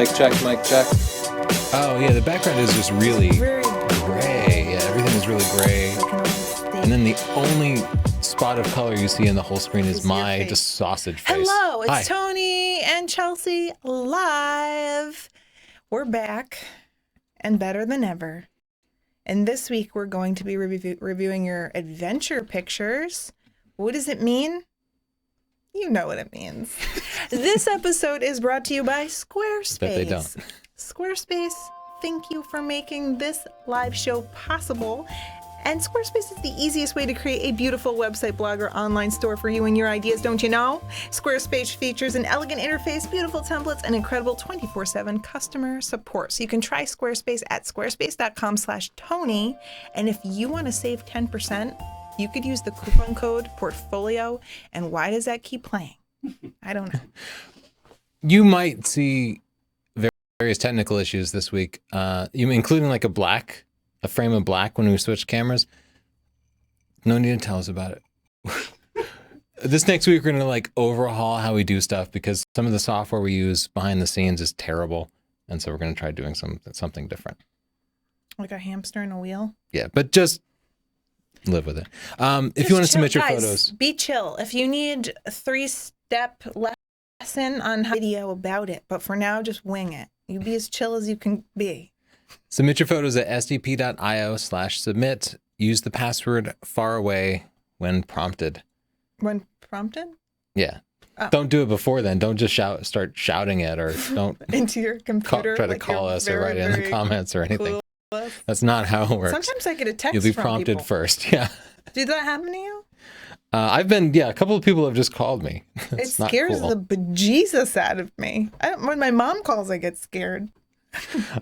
Mic check, mic check. Oh, yeah, the background is just really Very gray. Yeah, everything is really gray. And then the only spot of color you see in the whole screen is my just sausage face. Hello, it's Hi. Tony and Chelsea live. We're back and better than ever. And this week we're going to be reviewing your adventure pictures. What does it mean? You know what it means. This episode is brought to you by Squarespace. Bet they don't. Squarespace, thank you for making this live show possible. And Squarespace is the easiest way to create a beautiful website, blog, or online store for you and your ideas, don't you know? Squarespace features an elegant interface, beautiful templates, and incredible 24/7 customer support. So you can try Squarespace at squarespace.com/Tony. And if you want to save 10%, you could use the coupon code portfolio. And why does that keep playing? I don't know. You might see various technical issues this week, including like a frame of black when we switch cameras. No need to tell us about it. This next week, we're going to like overhaul how we do stuff because some of the software we use behind the scenes is terrible. And so we're going to try doing something different. Like a hamster in a wheel? Yeah, but just live with it. If you want to submit your guys, photos. Be chill. If you need a 3-step lesson on video about it, but for now, just wing it. You be as chill as you can be. Submit your photos at sdp.io/submit. Use the password faraway when prompted. When prompted? Yeah. Oh. Don't do it before then. Don't just start shouting it, or don't into your computer. try to call us or write it in the comments or anything. Clueless. That's not how it works. Sometimes I get a text You'll be from prompted people. first. Yeah. Did that happen to you? A couple of people have just called me. It scares the bejesus out of me. When my mom calls, I get scared.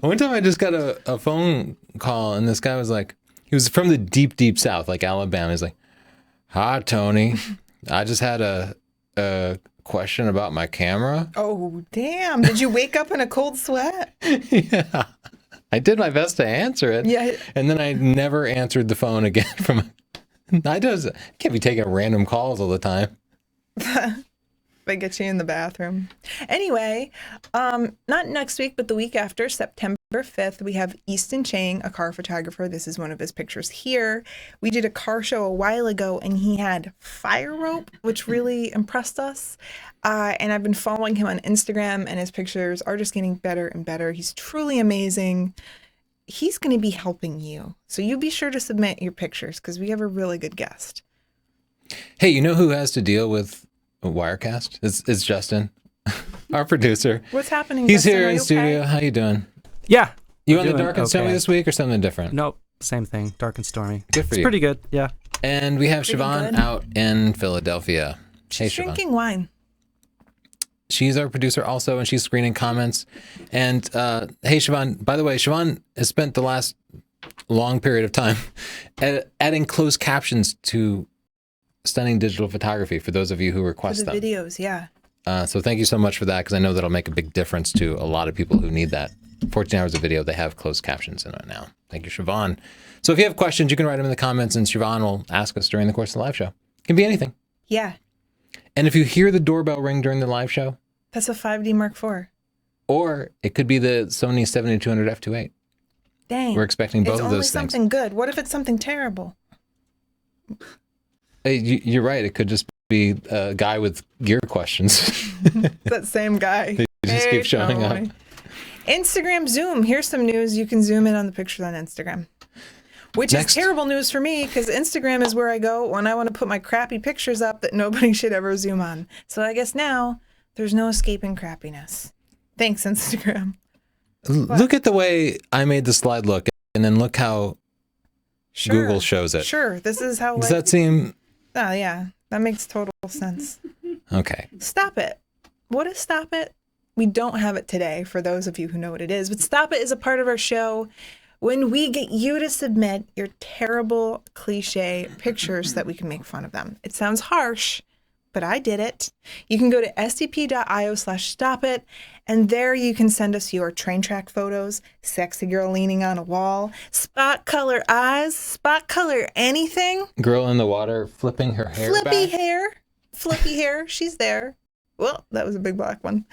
One time I just got a phone call and this guy was like, he was from the deep, deep South, like Alabama. He's like, "Hi, Tony. I just had a question about my camera." Oh, damn. Did you wake up in a cold sweat? Yeah. I did my best to answer it. Yeah. And then I never answered the phone again I can't be taking random calls all the time. They get you in the bathroom. Anyway, not next week, but the week after, September 5th, we have Easton Chang, a car photographer. This is one of his pictures here. We did a car show a while ago, and he had fire rope, which really impressed us. And I've been following him on Instagram, and his pictures are just getting better and better. He's truly amazing. He's going to be helping you. So you be sure to submit your pictures because we have a really good guest. Hey, you know who has to deal with Wirecast? It's Justin, our producer. What's happening? He's Justin? here Are in you studio. okay? How you doing? Yeah. You we're on the doing dark and stormy okay. this week or something different? Nope. Same thing. Dark and stormy. Good for It's you. pretty good. Yeah. And we have Pretty Siobhan good. out in Philadelphia. Hey, She's Siobhan. drinking wine. She's our producer also, and she's screening comments. And hey, Siobhan, by the way, Siobhan has spent the last long period of time adding closed captions to stunning digital photography for those of you who request For the them. videos, yeah. So thank you so much for that, because I know that'll make a big difference to a lot of people who need that. 14 hours of video, they have closed captions in it now. Thank you, Siobhan. So if you have questions, you can write them in the comments, and Siobhan will ask us during the course of the live show. It can be anything. Yeah. And if you hear the doorbell ring during the live show, That's a 5D Mark IV. or it could be the Sony 7200 f2.8. Dang. We're expecting both of those It's only things. something good. What if it's something terrible? Hey, you're right. It could just be a guy with gear questions. That same guy. They just keep showing up. Instagram Zoom. Here's some news. You can zoom in on the pictures on Instagram. Which Next. is terrible news for me because Instagram is where I go when I want to put my crappy pictures up that nobody should ever zoom on. So I guess now there's no escaping crappiness. Thanks, Instagram. Look at the way I made the slide look, and then look how Sure. Google shows it. Sure. This is how. Does that seem Oh, yeah. That makes total sense. okay? Stop it. What is Stop It? We don't have it today for those of you who know what it is, but Stop It is a part of our show when we get you to submit your terrible cliche pictures that we can make fun of them. It sounds harsh, but I did it. You can go to sdp.io/stopit, and there you can send us your train track photos, sexy girl leaning on a wall, spot color eyes, spot color anything, Girl in the water flipping her hair flippy back. hair, flippy hair, she's there. Well, that was a big black one.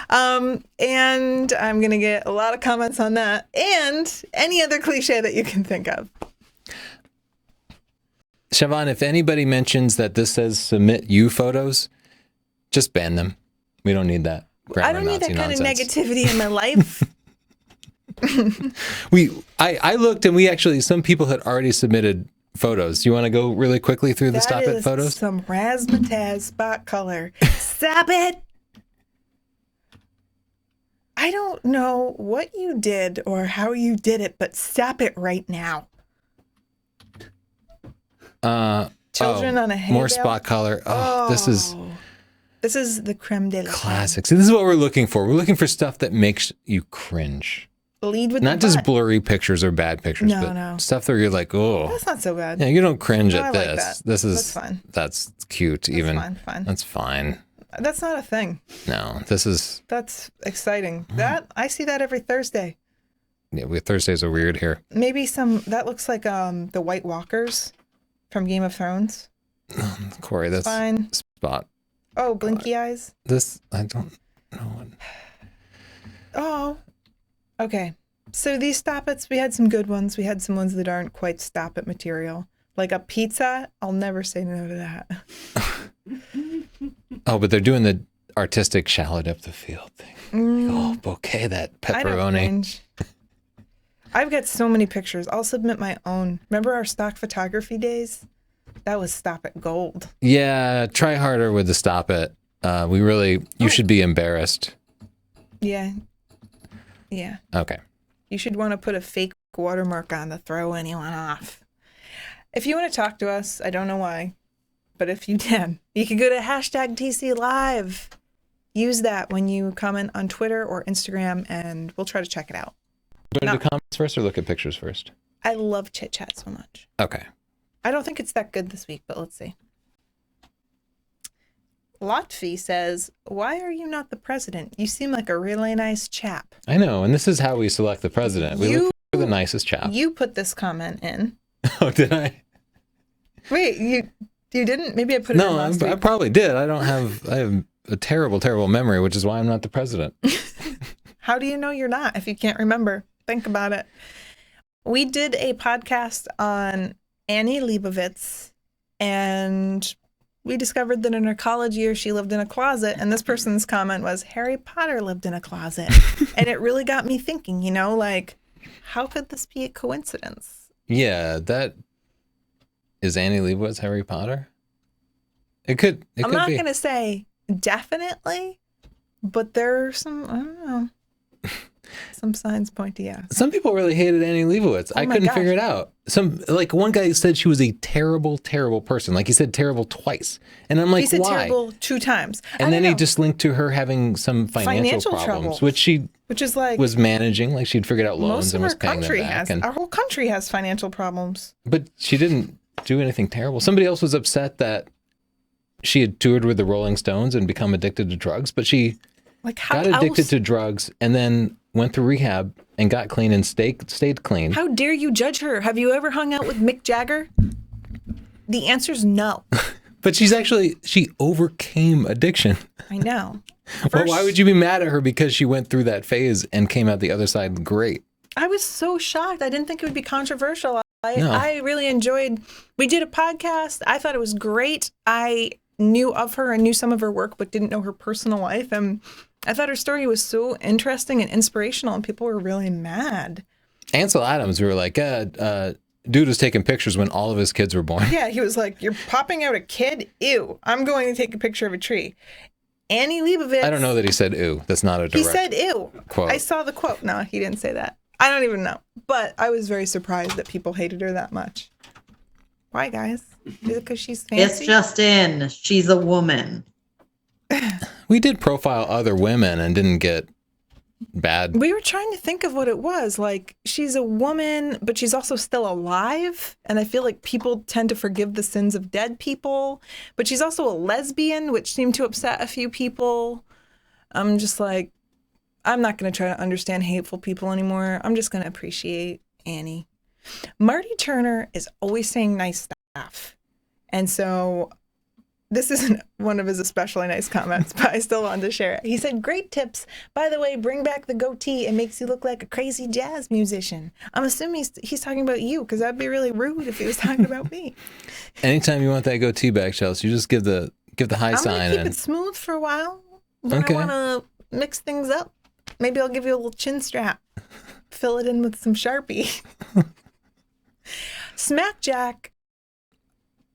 And I'm going to get a lot of comments on that and any other cliche that you can think of. Siobhan, if anybody mentions that this says submit you photos, just ban them. We don't need that. I don't need that kind nonsense. of negativity in my life. I looked and we actually, some people had already submitted photos. Do you want to go really quickly through the Stop It photos? Some razzmatazz spot color. Stop it! I don't know what you did or how you did it, but stop it right now. Children on a hay more bale? spot color. This is the creme de la classic. See, this is what we're looking for. We're looking for stuff that makes you cringe. Lead with Not the just butt. blurry pictures or bad pictures, but No. stuff that you're like, oh, That's not so bad. yeah, you don't cringe No, at I like this. that. This is That's fine. That's cute. Even fine. that's fine. That's not a thing. No, this is That's exciting. I see that every Thursday. Thursdays are weird here. Maybe that looks like the White Walkers from Game of Thrones. Corey, that's Fine. spot. Oh, blinky eyes. This I don't know. Oh, okay. So these Stop It's, we had some good ones. We had some ones that aren't quite Stop It material. Like a pizza, I'll never say no to that. Oh, but they're doing the artistic shallow depth of field thing. Oh, bouquet that I don't pepperoni. cringe. I've got so many pictures. I'll submit my own. Remember our stock photography days? That was Stop It gold. Yeah, try harder with the Stop It. You should be embarrassed. Yeah. Okay. You should want to put a fake watermark on to throw anyone off. If you want to talk to us, I don't know why, but if you can, you can go to #TC Live. Use that when you comment on Twitter or Instagram, and we'll try to check it out. Do you want to do comments first or look at pictures first? I love chit chat so much. Okay. I don't think it's that good this week, but let's see. Lotfi says, "Why are you not the president? You seem like a really nice chap." I know, and this is how we select the president. We look for the nicest chap. You put this comment in. Oh, did I? Wait, you didn't? Maybe I put it in No, last I week. probably did. I have a terrible, terrible memory, which is why I'm not the president. How do you know you're not if you can't remember? Think about it. We did a podcast on Annie Leibovitz, and we discovered that in her college years she lived in a closet, and this person's comment was, Harry Potter lived in a closet. And it really got me thinking, like, how could this be a coincidence? Yeah, that is Annie Leibovitz Harry Potter. It could I'm not be. going to say definitely, but there are some, I don't know, some signs point to yes. Some people really hated Annie Leibovitz. I my couldn't gosh. figure it out. One guy said she was a terrible, terrible person. Like he said terrible twice. And I'm like, He said why? terrible 2 times. And then he know, just linked to her having some financial problems, troubles. which she which is like was managing. Like she'd figured out loans most and of was our paying them country back. has. Our whole country has financial problems. But she didn't do anything terrible. Somebody else was upset that she had toured with the Rolling Stones and become addicted to drugs, but she Like how got addicted else? to drugs and then went through rehab and got clean and stayed clean. How dare you judge her? Have you ever hung out with Mick Jagger? The answer's no. But she overcame addiction. I know. Well, why would you be mad at her because she went through that phase and came out the other side great? I was so shocked. I didn't think it would be controversial. No. I really enjoyed. We did a podcast. I thought it was great. I knew of her and knew some of her work, but didn't know her personal life. And I thought her story was so interesting and inspirational, and people were really mad. Ansel Adams, we were like, dude was taking pictures when all of his kids were born. Yeah, he was like, "You're popping out a kid? Ew. I'm going to take a picture of a tree." Annie Leibovitz. I don't know that he said ew. That's not a direct He said ew. quote. I saw the quote. No, he didn't say that. I don't even know. But I was very surprised that people hated her that much. Why, guys? Is it because she's fancy? It's just in. She's a woman. We did profile other women and didn't get bad. We were trying to think of what it was. Like, she's a woman, but she's also still alive. And I feel like people tend to forgive the sins of dead people. But she's also a lesbian, which seemed to upset a few people. I'm just like, I'm not going to try to understand hateful people anymore. I'm just going to appreciate Annie. Marty Turner is always saying nice stuff. And so This isn't one of his especially nice comments, but I still wanted to share it. He said, "Great tips. By the way, bring back the goatee. It makes you look like a crazy jazz musician." I'm assuming he's talking about you, because that'd be really rude if he was talking about me. Anytime you want that goatee back, Chelsea, you just give the high I'm sign. going to keep and it smooth for a while. Then Okay. I want to mix things up. Maybe I'll give you a little chin strap. Fill it in with some Sharpie. Smackjack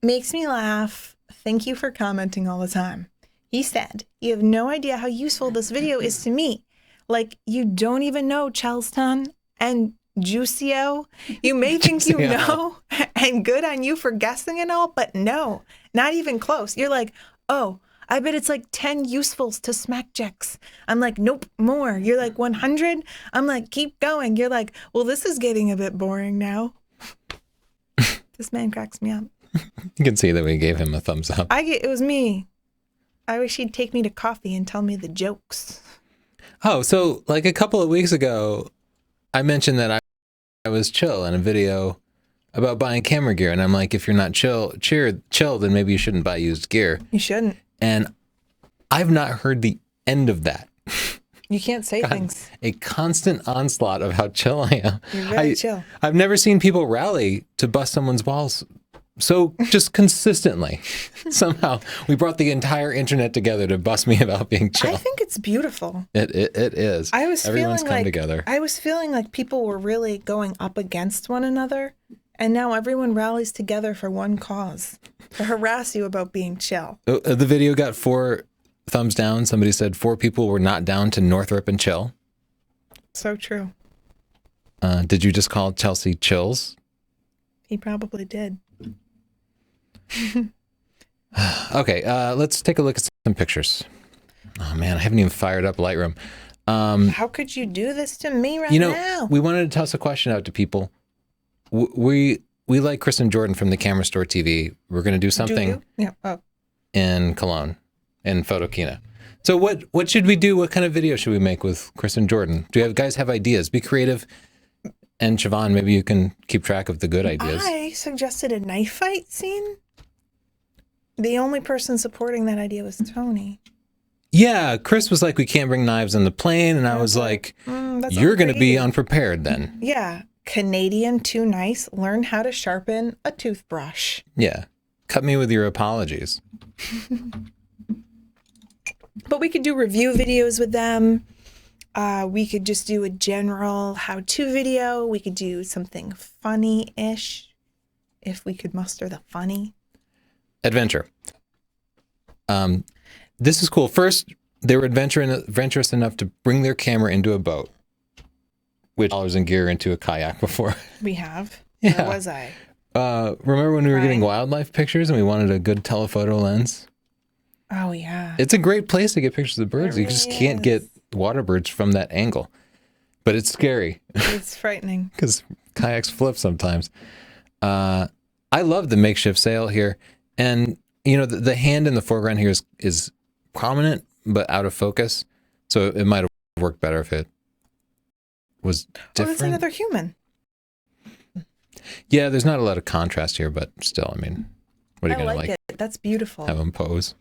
makes me laugh. Thank you for commenting all the time. He said, "You have no idea how useful this video is to me. Like, you don't even know Charleston and Juicio. You may think you Juicio. know, and good on you for guessing and all, but no, not even close. You're like, oh, I bet it's like 10 usefuls to Smackjacks. I'm like, nope, more. You're like 100. I'm like, keep going. You're like, well, this is getting a bit boring now." This man cracks me up. You can see that we gave him a thumbs up. It was me. I wish he'd take me to coffee and tell me the jokes. Oh, so like a couple of weeks ago, I mentioned that I was chill in a video about buying camera gear. And I'm like, if you're not chill, then maybe you shouldn't buy used gear. You shouldn't. And I've not heard the end of that. You can't say things. A constant onslaught of how chill I am. You're very chill. I've never seen people rally to bust someone's balls so just consistently. Somehow we brought the entire internet together to bust me about being chill. I think it's beautiful. It is. Everyone's come together. I was feeling like people were really going up against one another, and now everyone rallies together for one cause, to harass you about being chill. The video got 4 thumbs down. Somebody said 4 people were not down to Northrop and chill. So true. Did you just call Chelsea chills? He probably did. Okay, let's take a look at some pictures. Oh man, I haven't even fired up Lightroom. How could you do this to me right now? We wanted to toss a question out to people. We like Kristen Jordan from the Camera Store TV. We're going to do something in Cologne, in Photokina. So what should we do? What kind of video should we make with Kristen Jordan? Do you guys have ideas? Be creative. And Siobhan, maybe you can keep track of the good ideas. I suggested a knife fight scene. The only person supporting that idea was Tony. Yeah, Chris was like, we can't bring knives on the plane. And I was like, you're going to be unprepared then. Yeah. Canadian, too nice. Learn how to sharpen a toothbrush. Yeah. Cut me with your apologies. But we could do review videos with them. We could just do a general how-to video. We could do something funny-ish, if we could muster the funny. Adventure. This is cool. First, they were adventurous enough to bring their camera into a boat, which dollars in gear into a kayak before. We have. Yeah. Where was I? Remember when we were getting wildlife pictures and we wanted a good telephoto lens? Oh, yeah. It's a great place to get pictures of birds. It You just really can't is. get water birds from that angle. But it's scary It's frightening. because kayaks flip sometimes. I love the makeshift sail here. And, the hand in the foreground here is prominent but out of focus. So it might have worked better if it was different. Oh, that's another human. Yeah, there's not a lot of contrast here, but still, I mean, what are you I going like to it. That's beautiful. have them pose?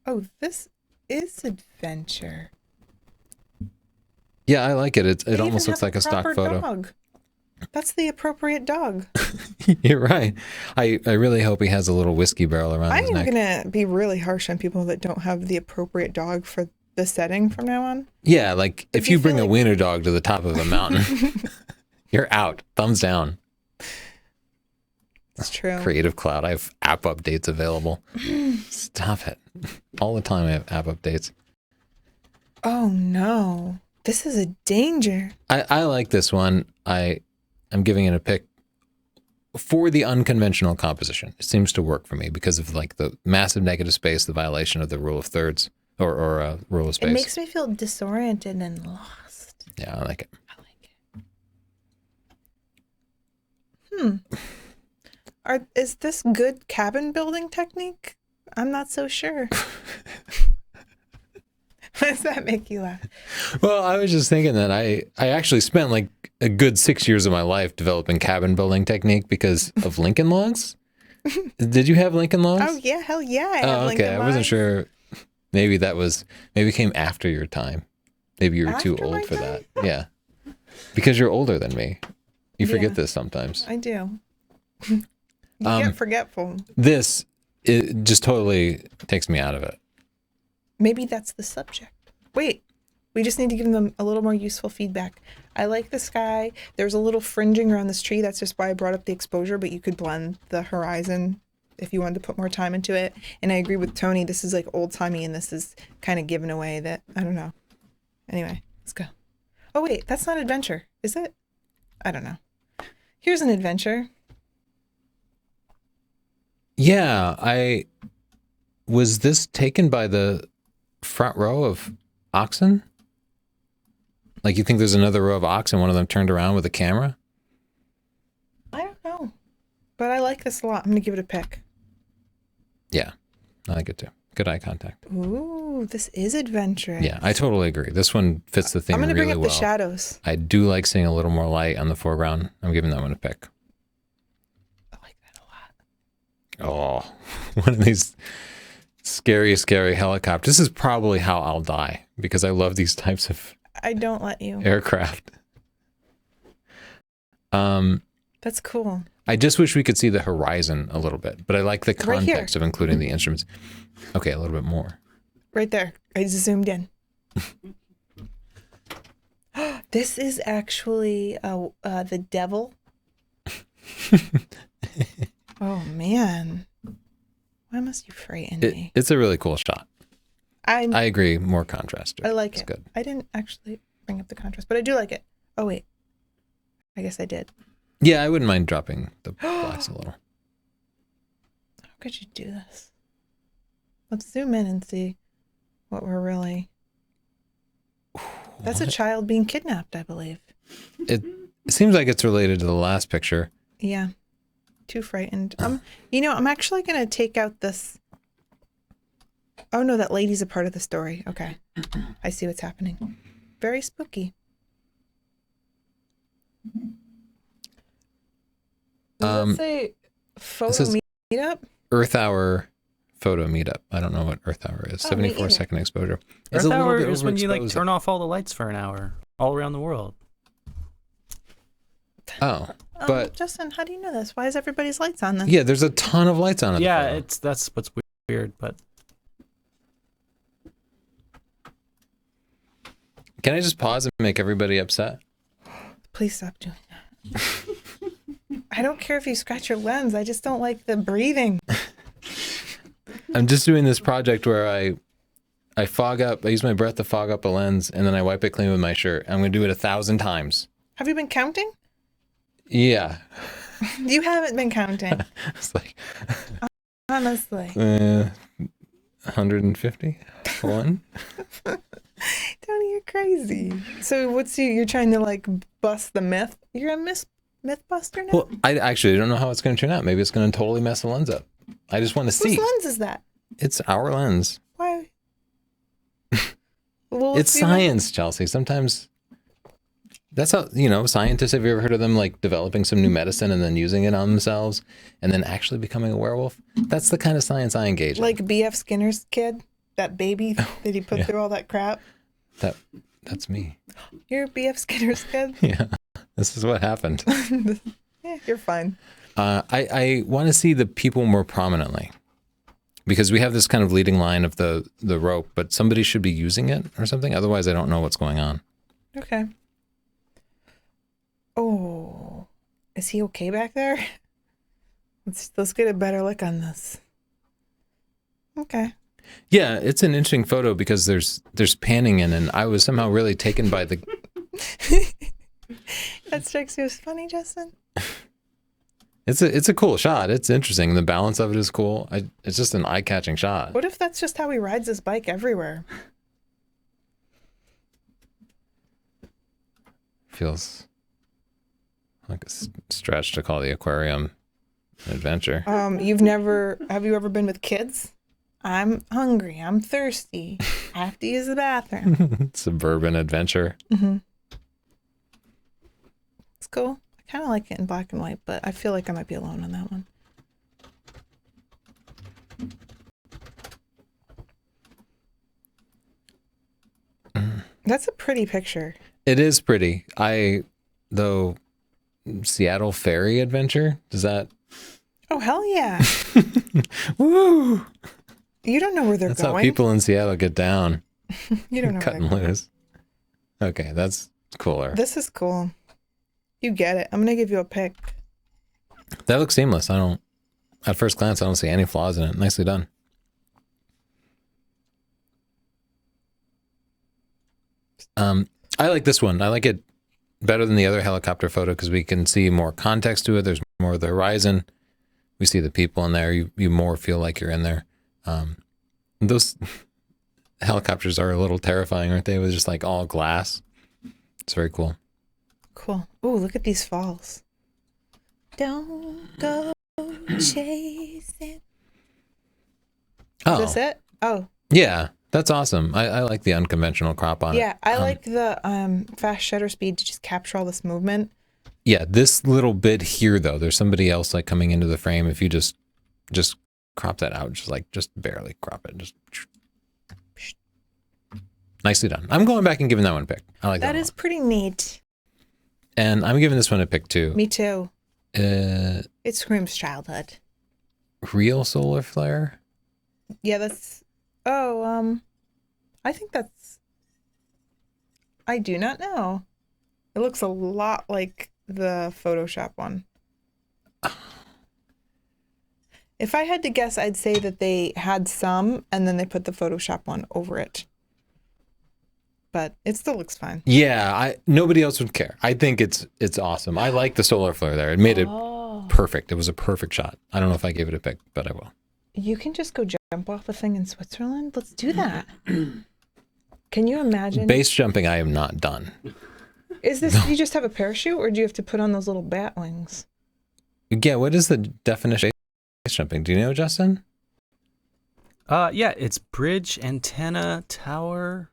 Oh, this is adventure. Yeah, I like it. It They almost even looks have like a stock proper photo. Dog. That's the appropriate dog. You're right. I really hope he has a little whiskey barrel around his I'm neck. going to be really harsh on people that don't have the appropriate dog for the setting from now on. Yeah, like if you you bring feel a like- wiener dog to the top of a mountain, you're out. Thumbs down. It's true. Creative Cloud. I have app updates available. Stop it. All the time I have app updates. Oh, no. This is a danger. I like this one. I'm giving it a pick for the unconventional composition. It seems to work for me because of like the massive negative space, the violation of the rule of thirds or rule of space. It makes me feel disoriented and lost. Yeah, I like it. Is this good cabin building technique? I'm not so sure. Why does that make you laugh? Well, I was just thinking that I actually spent like a good 6 years of my life developing cabin building technique because of Lincoln Logs. Did you have Lincoln Logs? Oh yeah, hell yeah. I have Oh, Lincoln okay. I wasn't Logs. sure. Maybe it came after your time. Maybe you were too After my old for time? that. Yeah. Because you're older than me. You forget Yeah. this sometimes. I do. You get forgetful. It just totally takes me out of it. Maybe that's the subject. Wait, we just need to give them a little more useful feedback. I like the sky. There's a little fringing around this tree. That's just why I brought up the exposure, but you could blend the horizon if you wanted to put more time into it. And I agree with Tony. This is like old timey, and this is kind of giving away that, I don't know. Anyway, let's go. Oh, wait, that's not adventure, is it? I don't know. Here's an adventure. Yeah, was this taken by the front row of oxen? Like, you think there's another row of oxen, one of them turned around with a camera? I don't know. But I like this a lot. I'm going to give it a pick. Yeah, I like it too. Good eye contact. Ooh, this is adventurous. Yeah, I totally agree. This one fits the theme I'm going to really bring up well. the shadows. I do like seeing a little more light on the foreground. I'm giving that one a pick. I like that a lot. Oh, one of these scary helicopters. This is probably how I'll die because I love these types of I don't let you. aircraft. That's cool. I just wish we could see the horizon a little bit, but I like the Right here. context of including the instruments. Okay, a little bit more. Right there. I just zoomed in. This is actually the devil. Oh, man. Why must you frighten me? It's a really cool shot. I I agree. More contrast. like It's it. good. I didn't actually bring up the contrast, but I do like it. Oh, wait. I guess I did. Yeah, I wouldn't mind dropping the blacks a little. How could you do this? Let's zoom in and see what we're really... That's a child being kidnapped, I believe. It seems like it's related to the last picture. Yeah. Too frightened. I'm actually going to take out this. Oh, no, that lady's a part of the story. Okay. I see what's happening. Very spooky. Does it say photo says- meetup? Earth Hour photo meetup. I don't know what Earth Hour is. Oh, me 74 either. second exposure. Earth a little hour bit is when you like overexposed. turn off all the lights for an hour all around the world. Oh, but Justin, how do you know this? Why is everybody's lights on then? yeah, there's a ton of lights on it. Yeah, that's what's weird, but Can I just pause and make everybody upset? Please stop doing that. I don't care if you scratch your lens. I just don't like the breathing. I'm just doing this project where I fog up. I use my breath to fog up a lens, and then I wipe it clean with my shirt. I'm going to do it 1,000 times. Have you been counting? Yeah. You haven't been counting. It's like Honestly. 150? One? Tony, you're crazy. So you're trying to like bust the myth? You're a myth buster now? Well, I actually don't know how it's going to turn out. Maybe it's going to totally mess the lens up. I just want to see. Whose lens is that? It's our lens. Why? Well, It's science, Chelsea. Sometimes that's how, scientists, have you ever heard of them like developing some new medicine and then using it on themselves and then actually becoming a werewolf? That's the kind of science I engage in. Like B.F. Skinner's kid? That baby that he put through all that crap? That's me. You're B.F. Skinner's kid? Yeah. This is what happened. Yeah, you're fine. I want to see the people more prominently because we have this kind of leading line of the rope, but somebody should be using it or something. Otherwise, I don't know what's going on. Okay. Oh, is he okay back there? Let's get a better look on this. Okay. Yeah, it's an interesting photo because there's panning in, and I was somehow really taken by the. That strikes you as funny, Justin? It's a cool shot. It's interesting. The balance of it is cool. It's just an eye-catching shot. What if that's just how he rides his bike everywhere? Feels like a stretch to call the aquarium an adventure. Have you ever been with kids? I'm hungry. I'm thirsty. I have to use the bathroom. Suburban adventure. Mm-hmm. It's cool. I kind of like it in black and white, but I feel like I might be alone on that one. That's a pretty picture. It is pretty. Though, Seattle ferry adventure, does that? Oh, hell yeah. Woo! You don't know where they're That's going. how people in Seattle get down. You don't know Cut where and they're going. loose. Okay, that's cooler. This is cool. You get it. I'm going to give you a pick. That looks seamless. At first glance, I don't see any flaws in it. Nicely done. I like this one. I like it better than the other helicopter photo because we can see more context to it. There's more of the horizon. We see the people in there. You more feel like you're in there. Those helicopters are a little terrifying, aren't they? With just like all glass. It's very cool. Cool. Oh, look at these falls. Don't go chasing. Oh, Is this it? Oh, yeah. That's awesome. I like the unconventional crop on it. yeah. I like the fast shutter speed to just capture all this movement. Yeah, this little bit here though, there's somebody else like coming into the frame. If you just crop that out, just barely crop it. Just nicely done. I'm going back and giving that one a pick. I like that. That is pretty neat. And I'm giving this one a pick too. Me too. It screams childhood. real solar flare? Yeah, that's. Oh, I think that's. I do not know. It looks a lot like the Photoshop one. If I had to guess, I'd say that they had some and then they put the Photoshop one over it. But it still looks fine. Yeah, nobody else would care. I think it's awesome. I like the solar flare there. It made it perfect. It was a perfect shot. I don't know if I gave it a pick, but I will. You can just go jump off a thing in Switzerland. Let's do that. Can you imagine? Base jumping, I am not done. Is this, do you just have a parachute or do you have to put on those little bat wings? Yeah, what is the definition of base jumping? Do you know, Justin? Yeah, it's bridge antenna tower,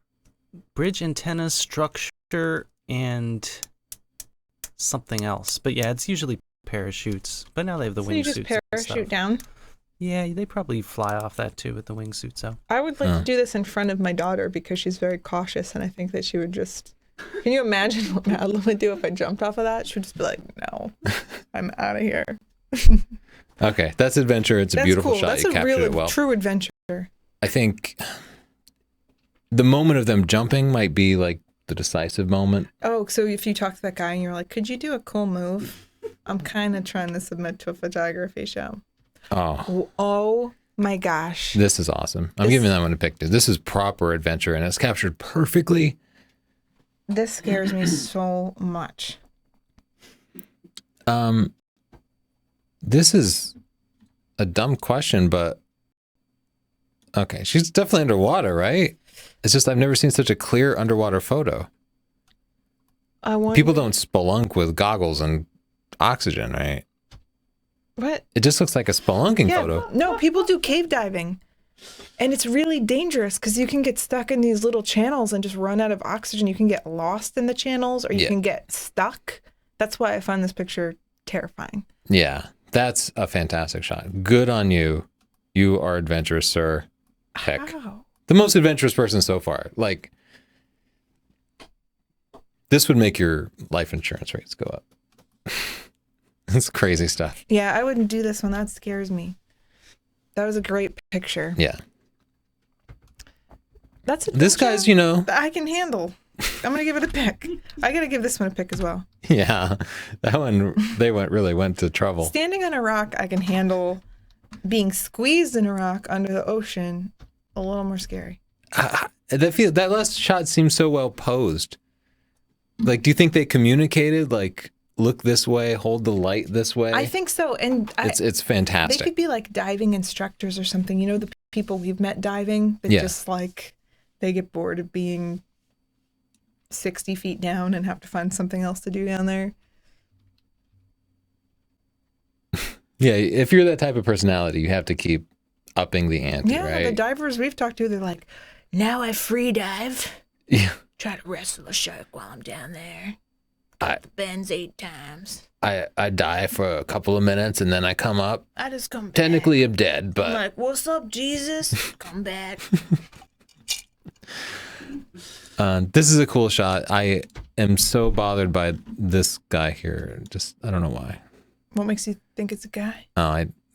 bridge antenna structure, and something else. But yeah, it's usually parachutes. But now they have the So you just wingsuits and parachute stuff. down? Yeah, they probably fly off that too with the wingsuit. So I would like to do this in front of my daughter because she's very cautious and I think that she would just... Can you imagine what Madeline would do if I jumped off of that? She would just be like, no, I'm out of here. Okay, that's adventure. It's a That's beautiful cool. shot. That's You a captured real, it well. true adventure. I think the moment of them jumping might be like the decisive moment. Oh, so if you talk to that guy and you're like, could you do a cool move? I'm kind of trying to submit to a photography show. Oh my gosh. This is awesome. I'm giving that one a pick. This is proper adventure and it's captured perfectly. This scares me so much. This is a dumb question, but okay, she's definitely underwater, right? It's just I've never seen such a clear underwater photo. People don't spelunk with goggles and oxygen, right? What? It just looks like a spelunking photo. No, people do cave diving. And it's really dangerous because you can get stuck in these little channels and just run out of oxygen. You can get lost in the channels or you can get stuck. That's why I find this picture terrifying. Yeah, that's a fantastic shot. Good on you. You are adventurous, sir. Heck. Wow. The most adventurous person so far. Like, this would make your life insurance rates go up. It's crazy stuff. Yeah, I wouldn't do this one. That scares me. That was a great picture. Yeah. That's This guy's, you know. that I can handle. I'm gonna give it a pick. I gotta give this one a pick as well. Yeah, that one they really went to trouble. Standing on a rock, I can handle. Being squeezed in a rock under the ocean, a little more scary. That last shot seems so well posed. Like, do you think they communicated? Like, look this way, hold the light this way. I think so, and it's fantastic. they could be like diving instructors or something. You know, the people we've met diving that just like they get bored of being 60 feet down and have to find something else to do down there. Yeah, if you're that type of personality, you have to keep upping the ante, Yeah, right? the divers we've talked to, they're like, now I free dive. Yeah. Try to wrestle a shark while I'm down there. I- Got the bends 8 times. I die for a couple of minutes and then I come up. I just come back. Technically, I'm dead, I'm but like, what's up, Jesus? Come back. This is a cool shot. I am so bothered by this guy here. Just, I don't know why. What makes you think it's a guy? Oh,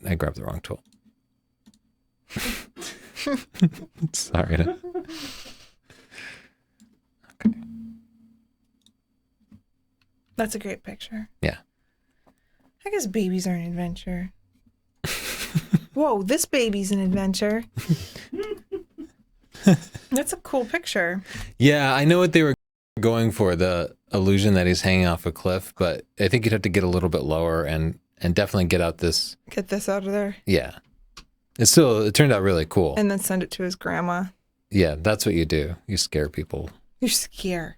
I grabbed the wrong tool. Sorry. Okay. That's a great picture. Yeah. I guess babies are an adventure. Whoa, this baby's an adventure. That's a cool picture. Yeah, I know what they were going for, the illusion that he's hanging off a cliff, but I think you'd have to get a little bit lower and definitely get out this. Get this out of there. Yeah. It turned out really cool. And then send it to his grandma. Yeah, that's what you do. You scare people. You scare.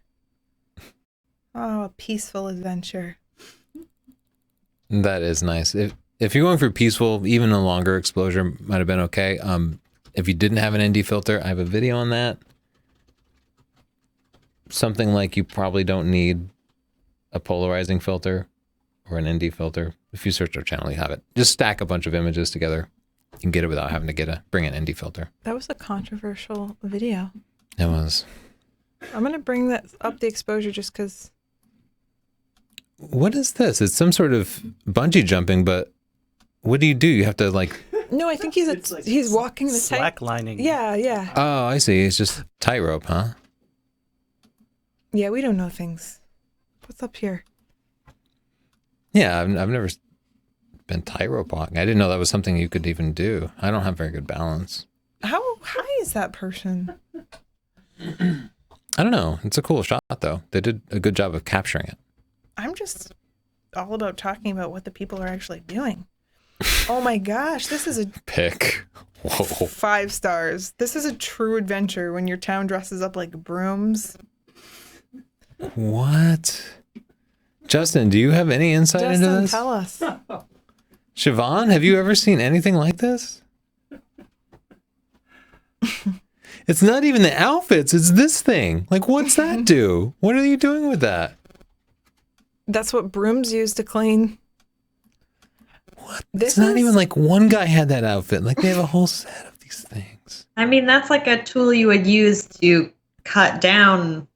Oh, a peaceful adventure. That is nice. If you're going for peaceful, even a longer exposure might have been okay. If you didn't have an ND filter, I have a video on that. Something like you probably don't need a polarizing filter or an ND filter. If you search our channel, you have it. Just stack a bunch of images together. You can get it without having to bring an ND filter. That was a controversial video. It was. I'm going to bring that up the exposure just because. What is this? It's some sort of bungee jumping, but what do? You have to like... No, I think he's walking the slacklining. Yeah, yeah. Oh, I see. It's just tightrope, huh? Yeah, we don't know things. What's up here? Yeah, I've never been tightrope walking. I didn't know that was something you could even do. I don't have very good balance. How high is that person? I don't know. It's a cool shot, though. They did a good job of capturing it. I'm just all about talking about what the people are actually doing. Oh my gosh, this is a Pick. Whoa. 5 stars. This is a true adventure when your town dresses up like brooms. What? Justin, do you have any insight into Justin, this? tell us. Siobhan, have you ever seen anything like this? It's not even the outfits, it's this thing. Like, what's that do? What are you doing with that? That's what brooms use to clean. What? This It's not is- even like one guy had that outfit. Like, they have a whole set of these things. I mean, that's like a tool you would use to cut down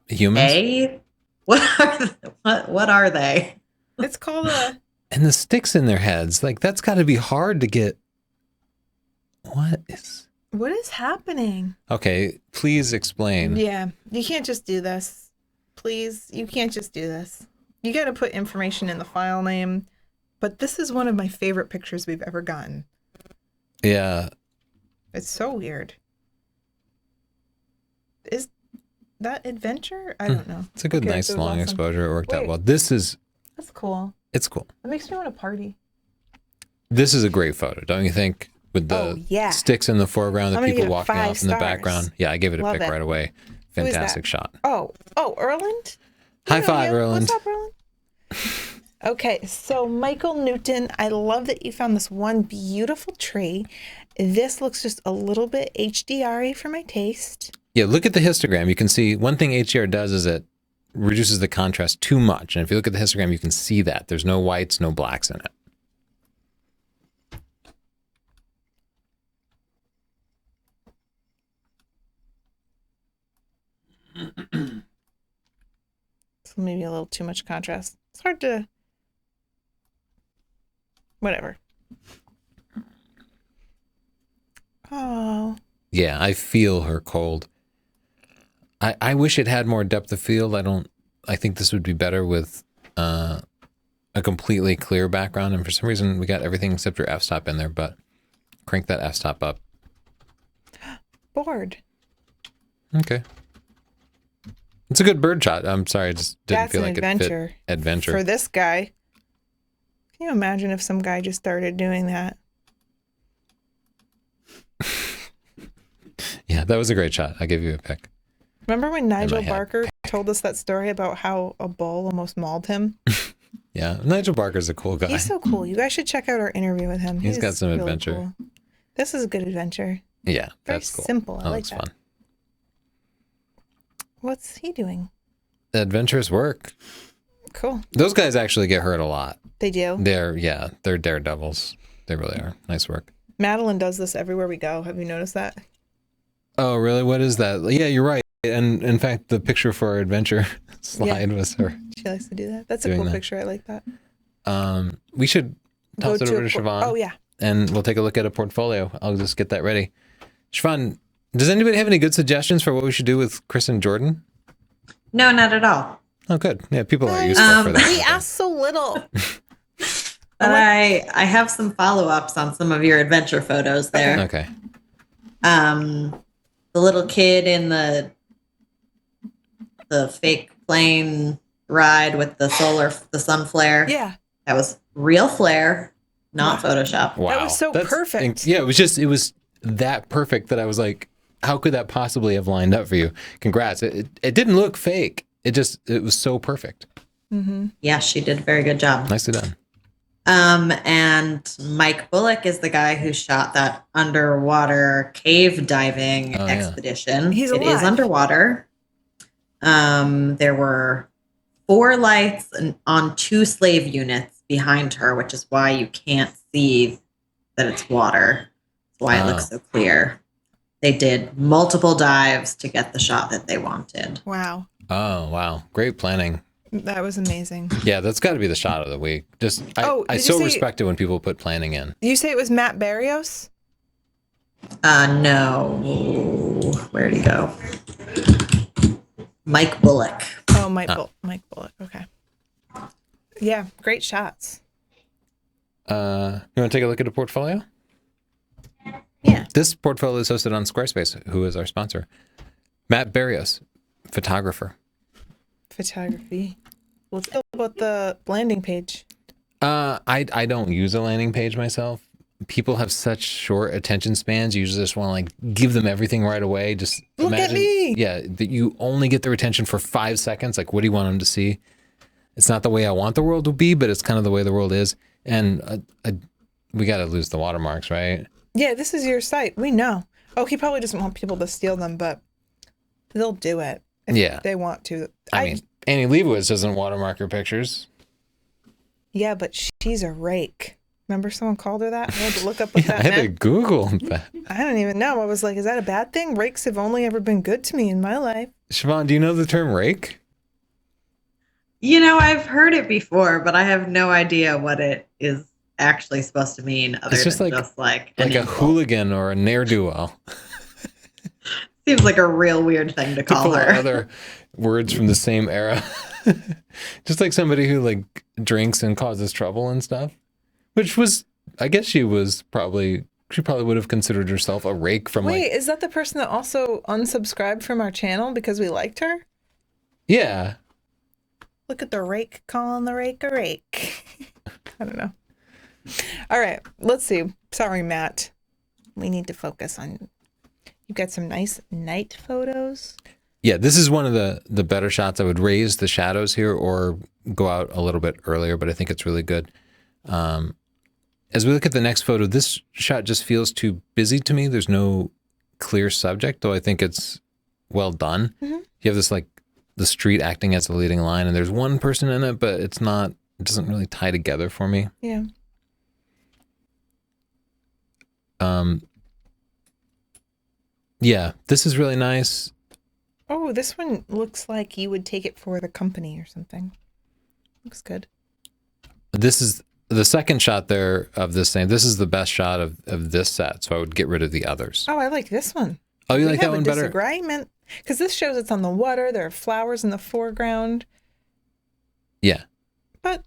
Humans? What are they? It's called a... And the sticks in their heads. Like, that's got to be hard to get. What is happening? Okay, please explain. Yeah, you can't just do this. Please, you can't just do this. You got to put information in the file name. But this is one of my favorite pictures we've ever gotten. Yeah. It's so weird. Is that adventure? I don't know. It's a good, Okay, nice, so long awesome. exposure. It worked out Wait. well. This is, That's cool. it's cool. It makes me want to party. This is a great photo, don't you think? With the Oh, yeah. sticks in the foreground, the I'm gonna people give it walking 5 off in the stars. background. Yeah, I gave it a Love pick it. right away. Who is Fantastic that? shot. Oh, Erland? High You know five, you. Erland. What's up, Erland? Okay, so Michael Newton, I love that you found this one beautiful tree. This looks just a little bit HDR-y for my taste. Yeah, look at the histogram. You can see one thing HDR does is it reduces the contrast too much. And if you look at the histogram, you can see that. There's no whites, no blacks in it. So maybe a little too much contrast. It's hard to... Whatever. Oh. Yeah, I feel her cold. I wish it had more depth of field. I think this would be better with a completely clear background. And for some reason, we got everything except your f-stop in there, but crank that f-stop up. Bored. Okay. It's a good bird shot. I'm sorry, I just didn't That's feel an like adventure. it fit adventure. For this guy. Can you imagine if some guy just started doing that? Yeah, that was a great shot. I give you a pick. Remember when Nigel head. Barker told us that story about how a bull almost mauled him? Yeah, Nigel Barker's a cool guy. He's so cool. You guys should check out our interview with him. He's got some really adventure. cool. This is a good adventure. Yeah, Very that's cool. simple. I Oh, like that's that. fun. What's he doing? Adventurous work. Cool. Those guys actually get hurt a lot. They do. They're daredevils. They really are. Nice work. Madeline does this everywhere we go. Have you noticed that? Oh, really? What is that? Yeah, you're right. And in fact, the picture for our adventure slide was her. She likes to do that. That's a Doing cool that. picture. I like that. We should toss it over to Siobhan. Oh, yeah. And we'll take a look at a portfolio. I'll just get that ready. Siobhan, does anybody have any good suggestions for what we should do with Chris and Jordan? No, not at all. Oh, good. Yeah, people are useful for that. We asked so little. But I have some follow-ups on some of your adventure photos there. Okay. The little kid in the fake plane ride with the sun flare. Yeah. That was real flare, not Photoshop. Wow. That was so perfect. Yeah, it was that perfect that I was like, how could that possibly have lined up for you? Congrats. It didn't look fake. It was so perfect. Mm-hmm. Yeah, she did a very good job. Nicely done. And Mike Bullock is the guy who shot that underwater cave diving expedition. He's It alive. is underwater. There were 4 lights on 2 slave units behind her, which is why you can't see that it's water. That's why it looks so clear. They did multiple dives to get the shot that they wanted. Wow. Oh, wow. Great planning. That was amazing. Yeah, that's got to be the shot of the week. I did so you say- respect it when people put planning in. Did you say it was Matt Barrios? No. Where'd he go? Mike Bullock. Oh, Mike Bullock. Okay. Yeah, great shots. You want to take a look at a portfolio? Yeah. This portfolio is hosted on Squarespace, who is our sponsor. Matt Barrios, photographer. Photography. Let's go about the landing page. I don't use a landing page myself. People have such short attention spans. You just want to like give them everything right away. Just Look at me. Yeah, that you only get their attention for 5 seconds. Like, what do you want them to see? It's not the way I want the world to be, but it's kind of the way the world is. And we got to lose the watermarks, right? Yeah, this is your site. We know. Oh, he probably doesn't want people to steal them, but they'll do it if they want to. I mean, Annie Leibovitz doesn't watermark her pictures. Yeah, but she's a rake. Remember someone called her that? I had to look up what I that had to meant. Google that. I don't even know. I was like, is that a bad thing? Rakes have only ever been good to me in my life. Siobhan, do you know the term rake? You know, I've heard it before, but I have no idea what it is actually supposed to mean other It's just than like- just like Like a insult. hooligan or a ne'er-do-well. Seems like a real weird thing to To call pull out her. other words from the same era. Just like somebody who like drinks and causes trouble and stuff. Which was, I guess she probably would have considered herself a rake from Wait, like, is that the person that also unsubscribed from our channel because we liked her? yeah. Look at the rake calling the rake a rake. I don't know. All right, let's see. Sorry, Matt. We need to focus on. You've got some nice night photos. Yeah, this is one of the better shots. I would raise the shadows here or go out a little bit earlier, but I think it's really good. As we look at the next photo, this shot just feels too busy to me. There's no clear subject, though I think it's well done. Mm-hmm. You have this like the street acting as the leading line, and there's one person in it, but it doesn't really tie together for me. Yeah. Yeah, this is really nice. Oh, this one looks like you would take it for the company or something. Looks good. This is the second shot there of this thing. This is the best shot of this set, so I would get rid of the others. Oh, I like this one. Oh, you We like that have one a better? disagreement because this shows it's on the water. There are flowers in the foreground, Yeah. but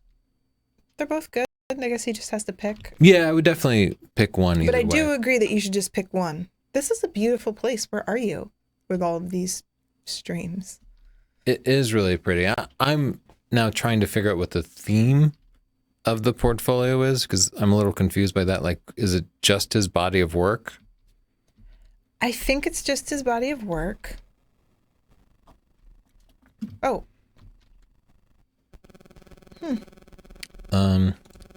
they're both good. I guess he just has to pick. Yeah, I would definitely pick one either But I way. do agree that you should just pick one. This is a beautiful place. Where are you with all of these streams? It is really pretty. I'm now trying to figure out what the theme of the portfolio is because I'm a little confused by that. Like, is it just his body of work? I think it's just his body of work. Oh,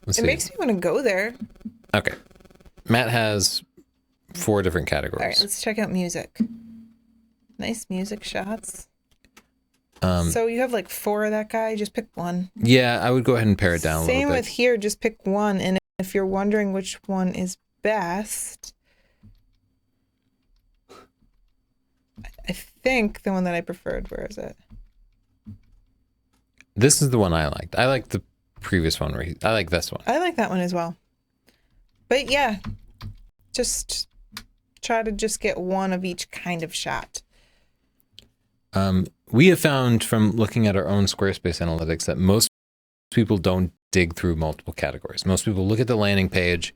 Let's it see. makes me want to go there. Okay. Matt has 4 different All right, categories. let's check out music. Nice music shots. Um, So you have like 4 of that guy. Just pick one. yeah, I would go ahead and pare it down a Same little with bit. here. Just pick one. And if you're wondering which one is best, I think the one that I preferred, where is it? This is the one I liked. I liked the previous one. I like this one. I like that one as well. But yeah, just try to just get one of each kind of shot. We have found from looking at our own Squarespace analytics that most people don't dig through multiple categories. Most people look at the landing page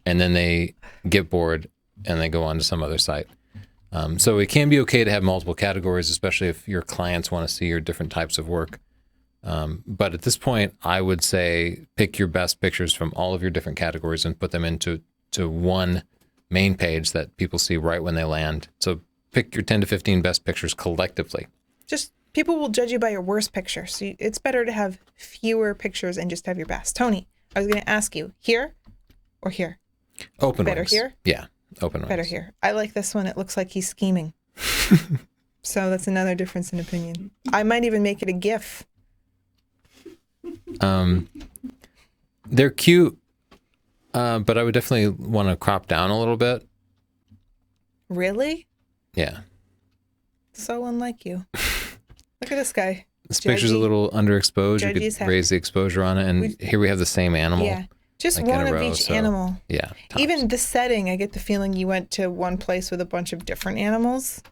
and then they get bored and they go on to some other site. So it can be okay to have multiple categories, especially if your clients want to see your different types of work. But at this point, I would say pick your best pictures from all of your different categories and put them into one main page that people see right when they land. So pick your 10 to 15 best pictures collectively. Just people will judge you by your worst picture. So it's better to have fewer pictures and just have your best. Tony, I was going to ask you, here or here? Open Better wings. here? Yeah, open wings. Better here. I like this one. It looks like he's scheming. So that's another difference in opinion. I might even make it a GIF. They're cute, but I would definitely want to crop down a little bit. Really? Yeah. So unlike you. Look at this guy. This picture's a little underexposed. You Judgy's could raise the exposure on it, and here we have the same animal. Yeah. Just like in one a of row, each so, animal. Yeah. tops. Even the setting, I get the feeling you went to one place with a bunch of different animals.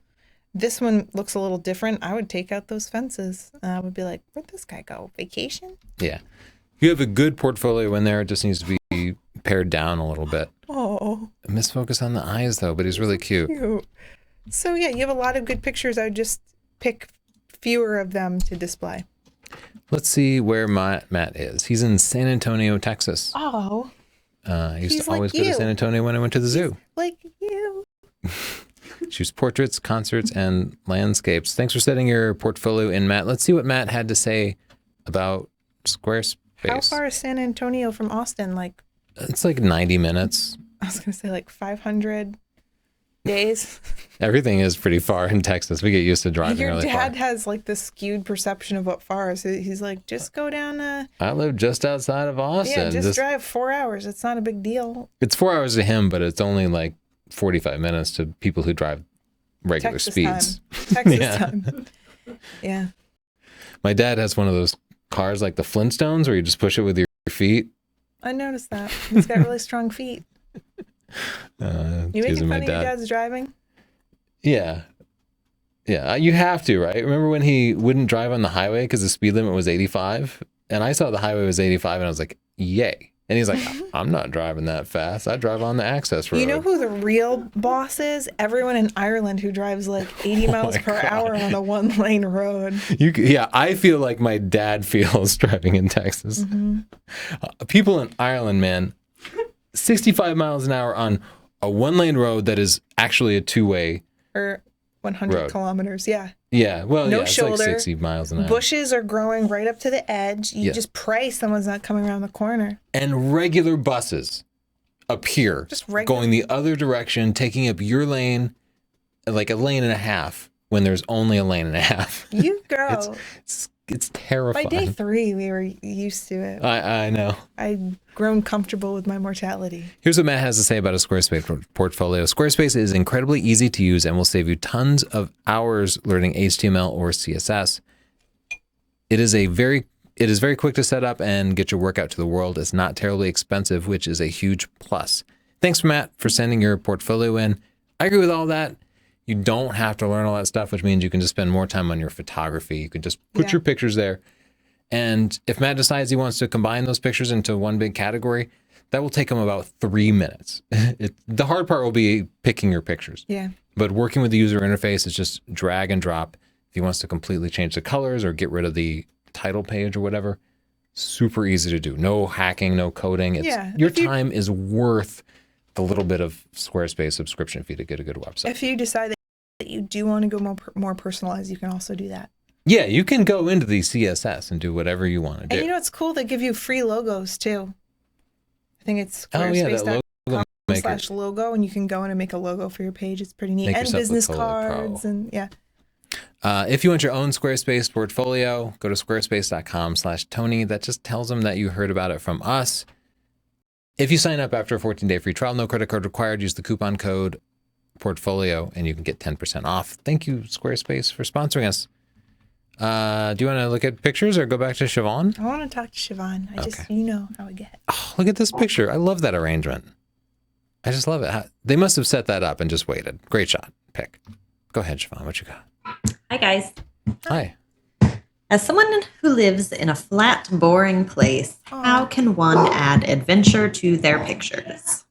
This one looks a little different. I would take out those fences. I would be like, where'd this guy go? Vacation? Yeah. You have a good portfolio in there. It just needs to be pared down a little bit. Oh, Misfocus on the eyes, though, but he's really cute. cute. So yeah, you have a lot of good pictures. I would just pick fewer of them to display. Let's see where Matt is. He's in San Antonio, Texas. Oh, I used he's to always like go to you. San Antonio when I went to the zoo. like you. Shoots portraits, concerts, and landscapes. Thanks for setting your portfolio in, Matt. Let's see what Matt had to say about Squarespace. How far is San Antonio from Austin? Like, It's like 90 minutes. I was going to say like 500 days. Everything is pretty far in Texas. We get used to driving Your really dad far. has like this skewed perception of what far is. He's like, just go down I live just outside of Austin. yeah, just drive 4 hours. It's not a big deal. It's 4 hours to him, but it's only like 45 minutes to people who drive regular Texas speeds. time. Texas Yeah. time. Yeah. My dad has one of those cars like the Flintstones where you just push it with your feet. I noticed that. He's got really strong feet. You making using fun of your dad's driving? Yeah. Yeah, you have to, right? Remember when he wouldn't drive on the highway because the speed limit was 85? And I saw the highway was 85 and I was like, yay. And he's like, I'm not driving that fast. I drive on the access road. You know who the real boss is? Everyone in Ireland who drives like 80 miles my per God. hour on a one-lane road. Yeah, I feel like my dad feels driving in Texas. People in Ireland, man, 65 miles an hour on a one-lane road that is actually a two-way. Or 100 Road. kilometers. Yeah. Yeah, well, No yeah, it's shoulder. like 60 miles an hour. Bushes are growing right up to the edge. You Yeah. just pray someone's not coming around the corner. And regular buses appear Just regular- going the other direction, taking up your lane, like a lane and a half when there's only a lane and a half. You go. It's By terrifying. day 3, we were used to it. I know. I'd grown comfortable with my mortality. Here's what Matt has to say about a Squarespace portfolio. Squarespace is incredibly easy to use and will save you tons of hours learning HTML or CSS. It is very quick to set up and get your work out to the world. It's not terribly expensive, which is a huge plus. Thanks, Matt, for sending your portfolio in. I agree with all that. You don't have to learn all that stuff, which means you can just spend more time on your photography. You can just put Yeah. your pictures there. And if Matt decides he wants to combine those pictures into one big category, that will take him about 3 minutes. The hard part will be picking your pictures. Yeah. But working with the user interface is just drag and drop. If he wants to completely change the colors or get rid of the title page or whatever, super easy to do. No hacking, no coding. Yeah, Your if you- time is worth the little bit of Squarespace subscription fee to get a good website. If you decide that you do want to go more personalized, you can also do that. Yeah, you can go into the CSS and do whatever you want to do. And you know what's cool? They give you free logos too. I think it's Oh, yeah, that logo maker. /logo, and you can go in and make a logo for your page. It's pretty neat. Make And yourself look business totally pro. cards and yeah. If you want your own Squarespace portfolio, go to squarespace.com/Tony. That just tells them that you heard about it from us. If you sign up after a 14-day free trial, no credit card required, use the coupon code portfolio, and you can get 10% off. Thank you, Squarespace, for sponsoring us. Do you want to look at pictures or go back to Siobhan? I want to talk to Siobhan. You know how I get. Oh, look at this picture. I love that arrangement. I just love it. They must have set that up and just waited. Great shot. Pick. Go ahead, Siobhan. What you got? Hi, guys. Hi. As someone who lives in a flat, boring place, how can one add adventure to their pictures?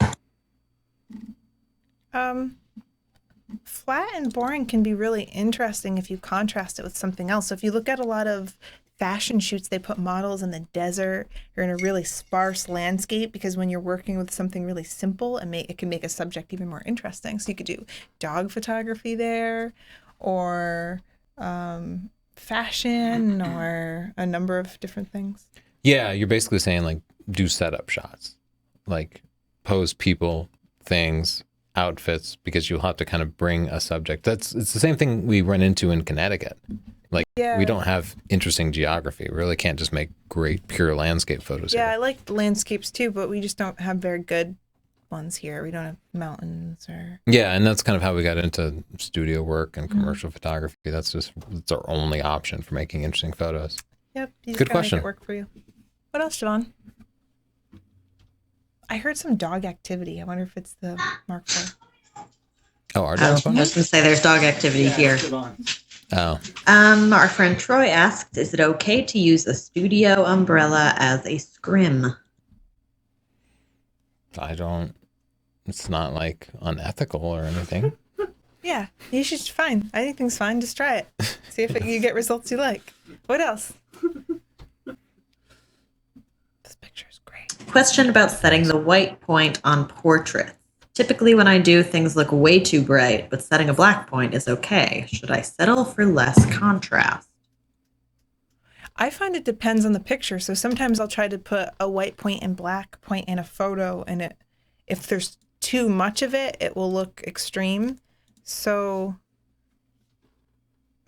Flat and boring can be really interesting if you contrast it with something else. So if you look at a lot of fashion shoots, they put models in the desert or in a really sparse landscape, because when you're working with something really simple, it can make a subject even more interesting. So you could do dog photography there, or fashion, or a number of different things. Yeah, you're basically saying like do setup shots, like pose people, things, outfits, because you'll have to kind of bring a subject. It's the same thing we run into in Connecticut. Like we don't have interesting geography. We really can't just make great pure landscape photos. Yeah, here. I like landscapes too, but we just don't have very good ones here. We don't have mountains or. Yeah, and that's kind of how we got into studio work and commercial photography. It's our only option for making interesting photos. Yep. You just Good gotta question. Make it work for you. What else, Siobhan? I heard some dog activity. I wonder if it's the Mark IV. Oh, our I dog's was going to say there's dog activity here. Oh, Our friend Troy asked, is it okay to use a studio umbrella as a scrim? it's not like unethical or anything. Yeah, you should. Fine. Anything's fine. Just try it. See if you get results you like. What else? This picture is great. Question about setting the white point on portraits. Typically when I do, things look way too bright, but setting a black point is okay. Should I settle for less contrast? I find it depends on the picture. So sometimes I'll try to put a white point and black point in a photo, and if there's too much of it, it will look extreme. So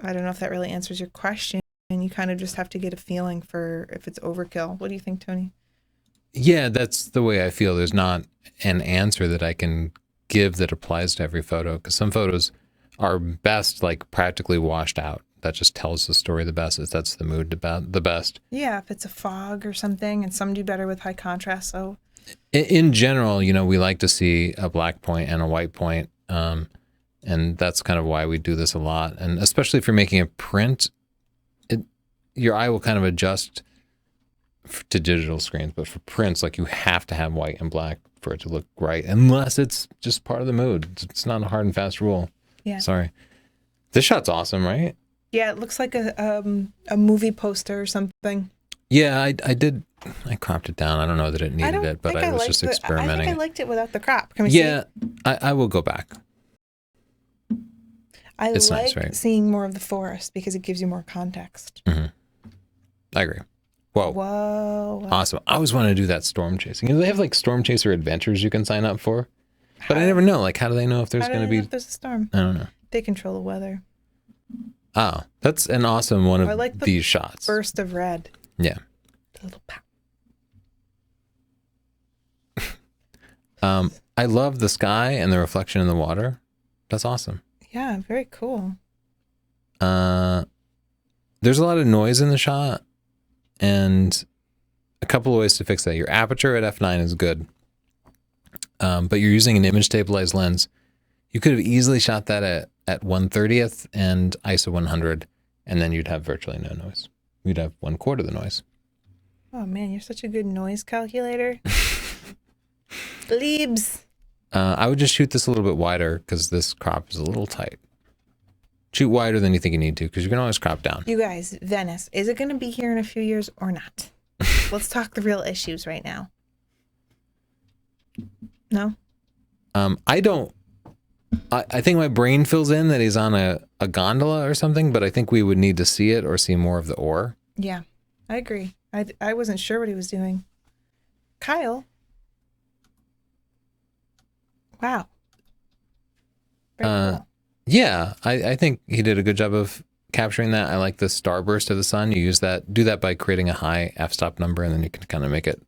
I don't know if that really answers your question. And you kind of just have to get a feeling for if it's overkill. What do you think, Tony? Yeah, that's the way I feel. There's not an answer that I can give that applies to every photo, because some photos are best like practically washed out. That just tells the story the best. It sets the mood the best. Yeah, if it's a fog or something, and some do better with high contrast. So in general, we like to see a black point and a white point. And that's kind of why we do this a lot. And especially if you're making a print, your eye will kind of adjust to digital screens, but for prints, like you have to have white and black for it to look right, unless it's just part of the mood. It's not a hard and fast rule. Yeah. Sorry. This shot's awesome, right? yeah, it looks like a movie poster or something. Yeah, I cropped it down. I don't know that it needed it, but I was just experimenting. I think I liked it without the crop. Can we see? Yeah, I will go back. It's like nice, right? seeing more of the forest because it gives you more context. Mm-hmm. I agree. Whoa. Whoa. Awesome. I always wanted to do that storm chasing. They have like storm chaser adventures you can sign up for, but I never know. Like, how do they know if there's going to be? If there's a storm. I don't know. They control the weather. Oh, that's an awesome one of I like the these shots. Burst of red. Yeah. The little pow. I love the sky and the reflection in the water. That's awesome. Yeah, very cool. There's a lot of noise in the shot, and a couple of ways to fix that. Your aperture at f9 is good, but you're using an image stabilized lens. You could have easily shot that at 1/30th and ISO 100, and then you'd have virtually no noise. You'd have 1/4 the noise. Oh man, you're such a good noise calculator. Leaves. I would just shoot this a little bit wider because this crop is a little tight. Shoot wider than you think you need to, because you can always crop down. You guys, Venice, is it going to be here in a few years or not? Let's talk the real issues right now. No? I think my brain fills in that he's on a gondola or something, but I think we would need to see it or see more of the ore. Yeah, I agree. I wasn't sure what he was doing. Kyle. Wow. Very cool. Yeah, I think he did a good job of capturing that. I like the starburst of the sun. You do that by creating a high f-stop number, and then you can kind of make it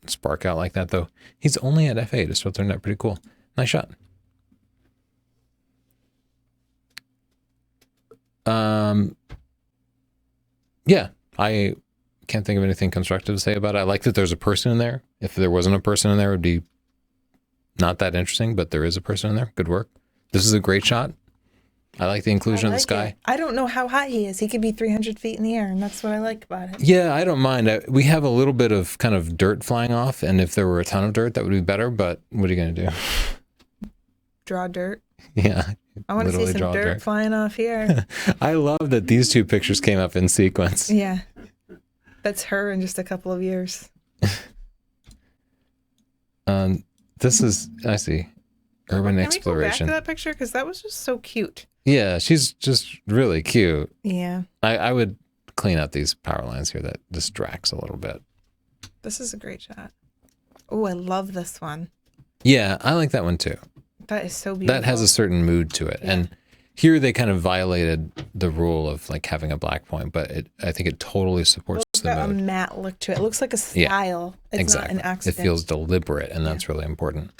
spark out like that, though. He's only at f8. It still turned out pretty cool. Nice shot. Yeah, I can't think of anything constructive to say about it. I like that there's a person in there. If there wasn't a person in there, it would be not that interesting, but there is a person in there. Good work. This is a great shot. I like the inclusion of the sky. It. I don't know how high he is. He could be 300 feet in the air, and that's what I like about it. Yeah, I don't mind. We have a little bit of kind of dirt flying off, and if there were a ton of dirt, that would be better, but what are you going to do? Draw dirt. Yeah. I want to see some dirt flying off here. I love that these two pictures came up in sequence. Yeah. That's her in just a couple of years. This is, I see, urban exploration. Can we go back to that picture? Because that was just so cute. Yeah, she's just really cute. Yeah. I would clean up these power lines here. That distracts a little bit. This is a great shot. Oh, I love this one. Yeah, I like that one too. That is so beautiful. That has a certain mood to it. Yeah. And here they kind of violated the rule of like having a black point, but I think it totally supports the mood. A matte look to it. It looks like a style. Yeah, it's exactly. not an accident. It feels deliberate, and that's really important.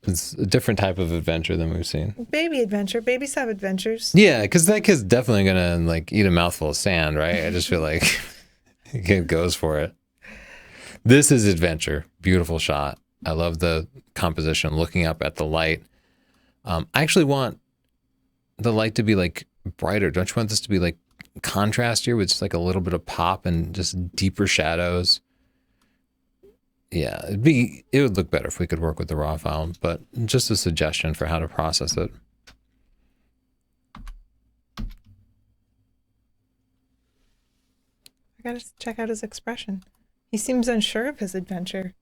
It's a different type of adventure than we've seen. Baby adventure. Babies have adventures. Yeah, because that kid's definitely gonna like eat a mouthful of sand, right? I just feel like the kid goes for it. This is adventure. Beautiful shot. I love the composition, looking up at the light. I actually want the light to be like brighter. Don't you want this to be like contrast here with just like a little bit of pop and just deeper shadows? Yeah, it would look better if we could work with the raw file, but just a suggestion for how to process it. I gotta check out his expression. He seems unsure of his adventure.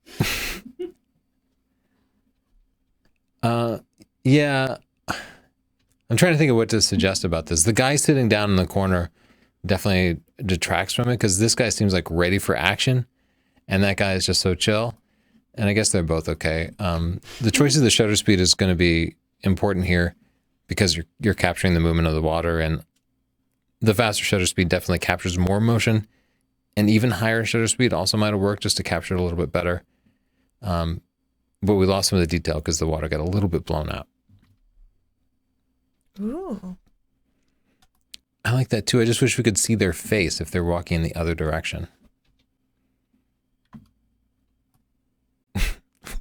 Yeah. I'm trying to think of what to suggest about this. The guy sitting down in the corner definitely detracts from it because this guy seems like ready for action and that guy is just so chill. And I guess they're both okay. The choice of the shutter speed is going to be important here because you're capturing the movement of the water, and the faster shutter speed definitely captures more motion, and even higher shutter speed also might have worked just to capture it a little bit better. But we lost some of the detail because the water got a little bit blown out. Ooh. I like that too. I just wish we could see their face if they're walking in the other direction.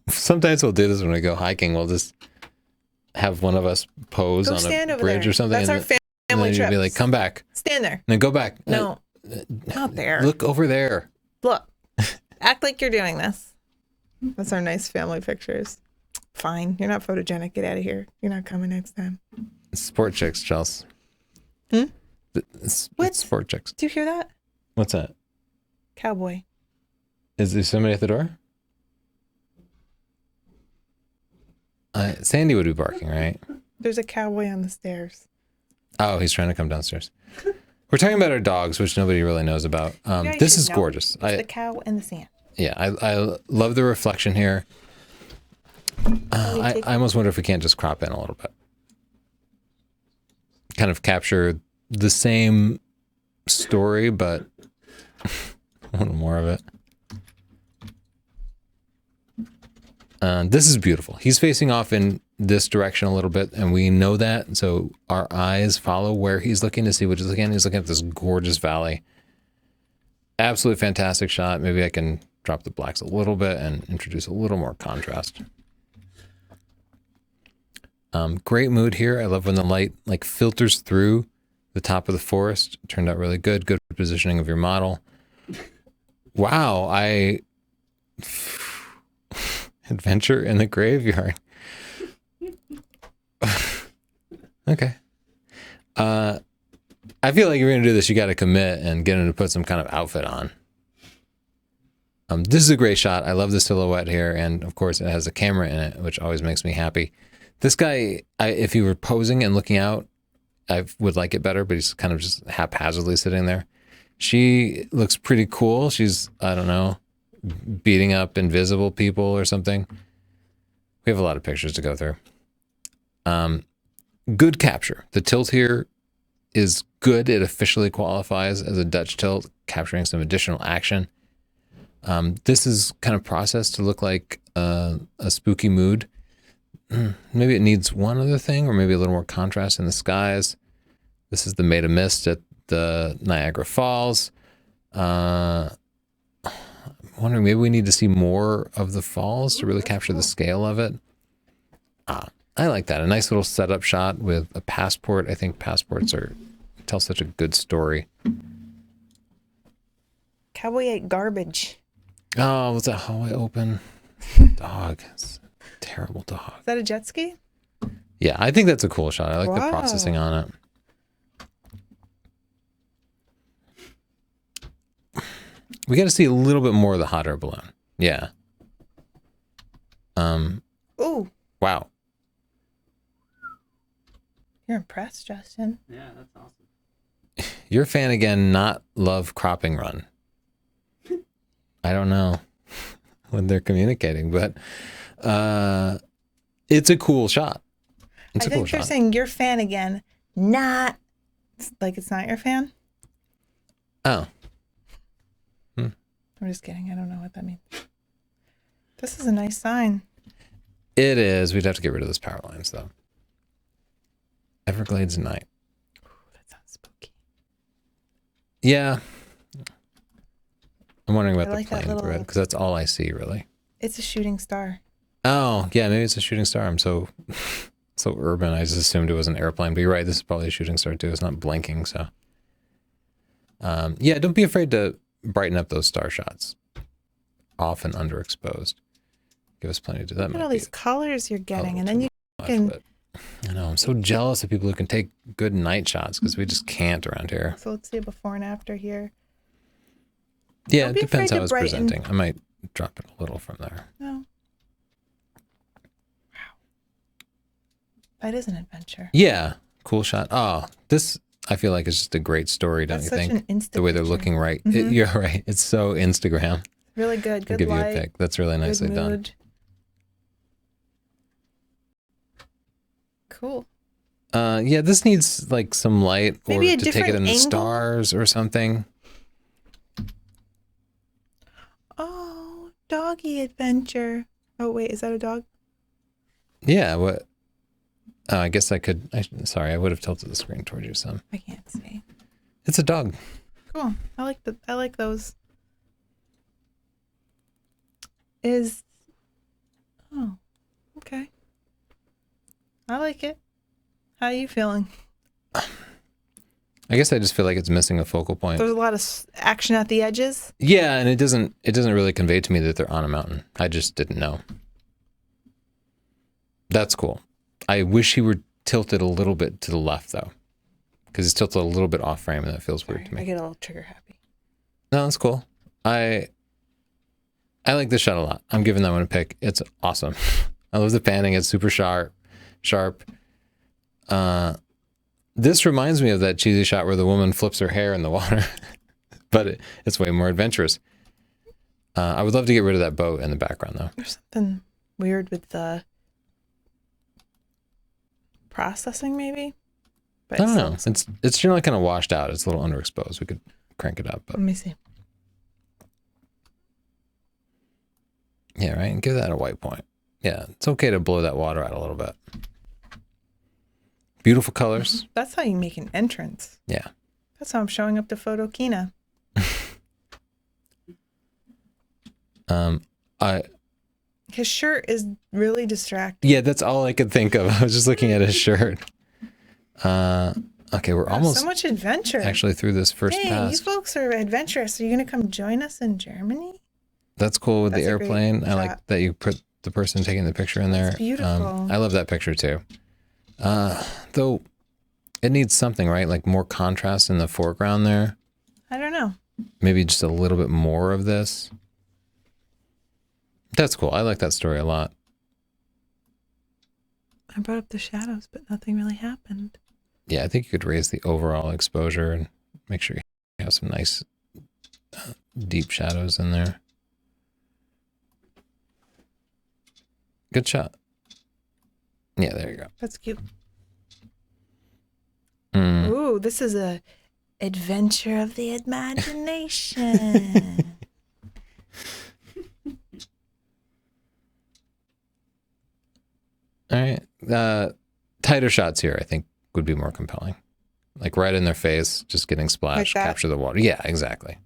Sometimes we'll do this when we go hiking. We'll just have one of us pose on a bridge or something. That's our family trip. You'd be like, come back. Stand there. And then go back. No, not there. Look over there. Look. Act like you're doing this. That's our nice family pictures. Fine. You're not photogenic. Get out of here. You're not coming next time. Sport chicks, Chelsea. What? Sport chicks. Do you hear that? What's that? Cowboy. Is there somebody at the door? Sandy would be barking, right? There's a cowboy on the stairs. Oh, he's trying to come downstairs. We're talking about our dogs, which nobody really knows about. This is gorgeous. It's the cow and the sand. Yeah, I love the reflection here. I almost wonder if we can't just crop in a little bit. Kind of capture the same story, but a little more of it. This is beautiful. He's facing off in this direction a little bit, and we know that, so our eyes follow where he's looking to see what he's looking at. He's looking at this gorgeous valley. Absolutely fantastic shot. Maybe I can drop the blacks a little bit and introduce a little more contrast. Great mood here. I love when the light like filters through the top of the forest. It turned out really good. Good positioning of your model. Wow, adventure in the graveyard. Okay. I feel like if you're going to do this, you got to commit and get him to put some kind of outfit on. This is a great shot. I love the silhouette here. And of course it has a camera in it, which always makes me happy. This guy, if he were posing and looking out, I would like it better, but he's kind of just haphazardly sitting there. She looks pretty cool. She's, I don't know, beating up invisible people or something. We have a lot of pictures to go through. Good capture. The tilt here is good. It officially qualifies as a Dutch tilt, capturing some additional action. This is kind of processed to look like a spooky mood. Maybe it needs one other thing, or maybe a little more contrast in the skies. This is the Made of Mist at the Niagara Falls. I'm wondering, maybe we need to see more of the falls to really capture the scale of it. I like that. A nice little setup shot with a passport. I think passports tell such a good story. Cowboy ate garbage. Oh, was that hallway open? Dog. It's a terrible dog. Is that a jet ski? Yeah, I think that's a cool shot. I like the Wow. processing on it. We got to see a little bit more of the hot air balloon. Yeah. Ooh, Wow. you're impressed, Justin. Yeah, that's awesome. You're a fan again, not love cropping run. I don't know what they're communicating, but it's a cool shot. It's I a cool think they're shot. saying you're fan again, not like it's not your fan. Oh, I'm just kidding. I don't know what that means. This is a nice sign. it is. We'd have to get rid of those power lines, though. Everglades night. Ooh, that sounds spooky. Yeah. I'm wondering I about like the that plane little- thread, because that's all I see, really. It's a shooting star. Oh, yeah, maybe it's a shooting star. I'm so urban. I just assumed it was an airplane. But you're right, this is probably a shooting star, too. It's not blinking, so. Yeah, don't be afraid to brighten up those star shots. Often underexposed. Give us plenty to do that. Look at all these colors you're getting, and then you Much, can. but I know, I'm so jealous of people who can take good night shots, because we just can't around here. So let's see a before and after here. Yeah, Don't it be depends afraid how to it's brighten. presenting. I might drop it a little from there. No. Wow. That is an adventure. Yeah, cool shot. Oh, this I feel like is just a great story, don't That's you such think? an instant The way they're picture. looking right. Mhm. You're right. It's so Instagram. Really good. I'll Good give you a light. pic. That's really Good nicely done. mood. Cool. Yeah, this needs like some light Maybe or a to take it different in the angle? stars or something. Oh, doggy adventure. Oh wait, is that a dog? Yeah, what? Oh, I guess I could. Sorry, I would have tilted the screen towards you some. I can't see. It's a dog. Cool. I like those. Is oh, okay. I like it. How are you feeling? I guess I just feel like it's missing a focal point. There's a lot of action at the edges. Yeah, and it doesn't really convey to me that they're on a mountain. I just didn't know. That's cool. I wish he were tilted a little bit to the left though, because he's tilted a little bit off frame, and that feels weird to I me. get a little trigger happy. No, that's cool. I like this shot a lot. I'm giving that one a pick. It's awesome. I love the panning. It's super sharp. This reminds me of that cheesy shot where the woman flips her hair in the water, but it's way more adventurous. I would love to get rid of that boat in the background though. There's something weird with the processing, maybe. But I don't know. still- It's generally kind of washed out. It's a little underexposed. We could crank it up, but Let me see. yeah, right. And give that a white point. Yeah, it's okay to blow that water out a little bit. Beautiful colors. That's how you make an entrance. Yeah. That's how I'm showing up to Photokina. His shirt is really distracting. Yeah, that's all I could think of. I was just looking at his shirt. Okay, we're Wow, almost so much adventure. actually through this first hey, you pass. folks are adventurous. Are you going to come join us in Germany? That's cool with the That's a great airplane. I like shot. that you put the person taking the picture in there. That's beautiful. I love that picture too. Though it needs something, right? Like more contrast in the foreground there. I don't know. Maybe just a little bit more of this. That's cool. I like that story a lot. I brought up the shadows, but nothing really happened. Yeah, I think you could raise the overall exposure and make sure you have some nice deep shadows in there. Good shot. Yeah, there you go. That's cute. Mm. Ooh, this is a adventure of the imagination. All right. Tighter shots here, I think, would be more compelling. like right in their face, just getting splashed, Like that? capture the water. Yeah, exactly.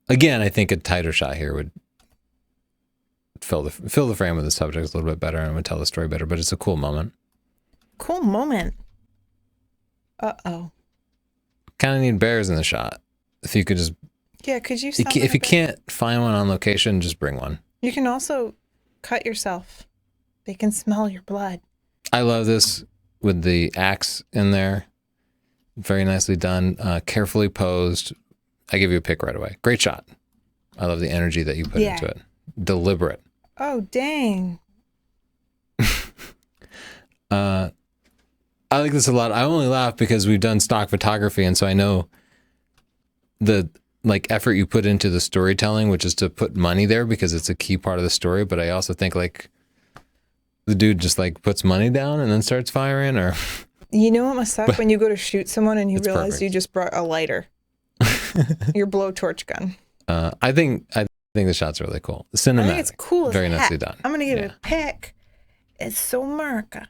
Again, I think a tighter shot here would fill the frame of the subject a little bit better and would tell the story better. But it's a cool moment. Cool moment. Uh-oh. Kind of need bears in the shot. If you could just, Yeah, could you if you can't find one on location, just bring one. You can also cut yourself. They can smell your blood. I love this with the axe in there. Very nicely done. Carefully posed. I give you a pick right away. Great shot. I love the energy that you put into it. Deliberate. Oh, dang. I like this a lot. I only laugh because we've done stock photography, and so I know the like effort you put into the storytelling, which is to put money there because it's a key part of the story. But I also think like the dude just like puts money down and then starts firing, or You know what must suck when you go to shoot someone and you It's realize perfect. you just brought a lighter. Your blowtorch gun. I think the shot's really cool. I Cinematic. think it's cool as Very heck. nicely done. I'm going to give it Yeah. a pick. It's so America.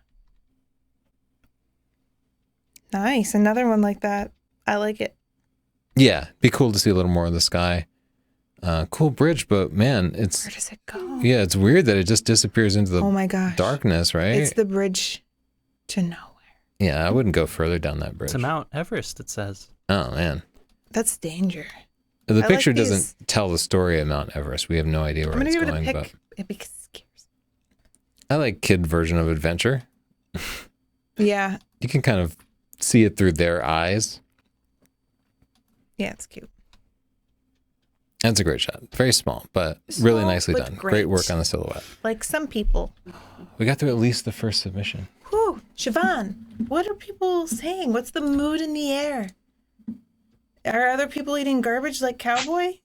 Nice. Another one like that. I like it. Yeah, be cool to see a little more of the sky. Cool bridge, but man, Where it's does it go? yeah, it's weird that it just disappears into the Oh my gosh. darkness, right? It's the bridge to nowhere. Yeah, I wouldn't go further down that bridge. To Mount Everest, it says. Oh man, That's danger. the like picture these- doesn't tell the story of Mount Everest. We have no idea I'm where going to it's give it a going, pick. but It scares I like kid version of adventure. me. Yeah. You can kind of see it through their eyes. Yeah, it's cute. That's a great shot. Very small, but really Small, nicely but done. great. Great work on the silhouette. Like some people. We got through at least the first submission. Whew, Siobhan, what are people saying? What's the mood in the air? Are other people eating garbage like Cowboy?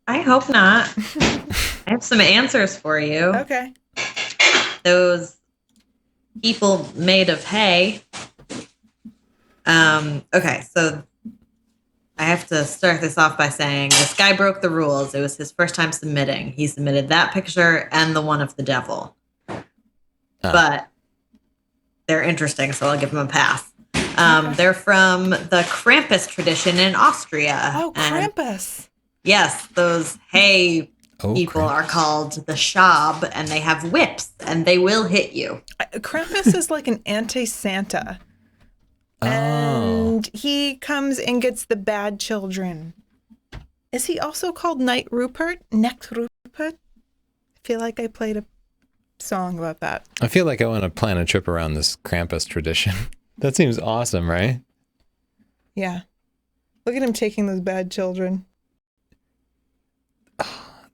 I hope not. I have some answers for you. Okay. Those people made of hay. Okay, so I have to start this off by saying this guy broke the rules. It was his first time submitting. He submitted that picture and the one of the devil. But they're interesting, so I'll give him a pass. They're from the Krampus tradition in Austria. Oh, And Krampus. yes, those hay Oh, people crap. are called the Schab, and they have whips, and they will hit you. Krampus is like an anti-Santa. Oh, And he comes and gets the bad children. Is he also called Knight Rupert? Knecht Rupert? I feel like I played a song about that. I feel like I want to plan a trip around this Krampus tradition. That seems awesome, right? Yeah. Look at him taking those bad children.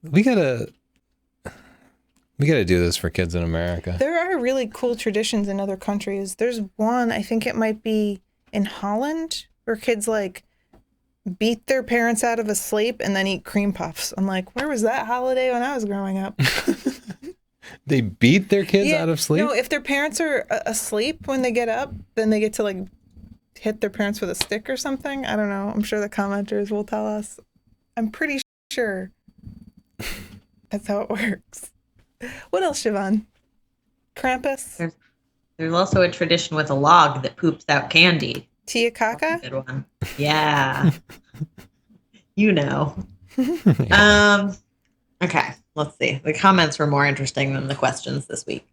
We gotta do this for kids in America. There are really cool traditions in other countries. There's one, I think it might be in Holland, where kids like beat their parents out of asleep and then eat cream puffs. I'm like, where was that holiday when I was growing up? They beat their kids Yeah, out of sleep? No, if their parents are asleep when they get up, then they get to like hit their parents with a stick or something. I don't know. I'm sure the commenters will tell us. I'm pretty sure that's how it works. What else, Siobhan? Krampus? There's also a tradition with a log that poops out candy. Tia Kaka? Good one. Yeah. You know. Okay, let's see. The comments were more interesting than the questions this week.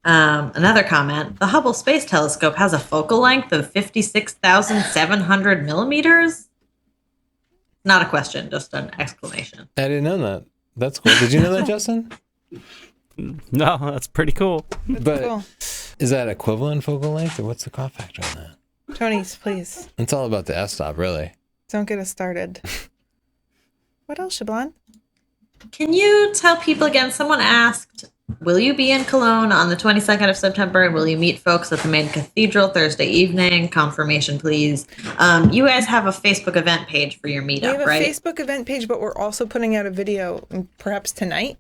Another comment. The Hubble Space Telescope has a focal length of 56,700 millimeters. Not a question, just an exclamation. I didn't know that. That's cool. Did you know that, Justin? No, that's pretty cool. But Cool. is that equivalent focal length, or what's the cost factor on that? Tony's, please. It's all about the f-stop, really. Don't get us started. What else, Siobhan? Can you tell people again? Someone asked, will you be in Cologne on the 22nd of September? And will you meet folks at the main cathedral Thursday evening? Confirmation, please. You guys have a Facebook event page for your We meetup, have a right? Facebook event page, but we're also putting out a video perhaps tonight.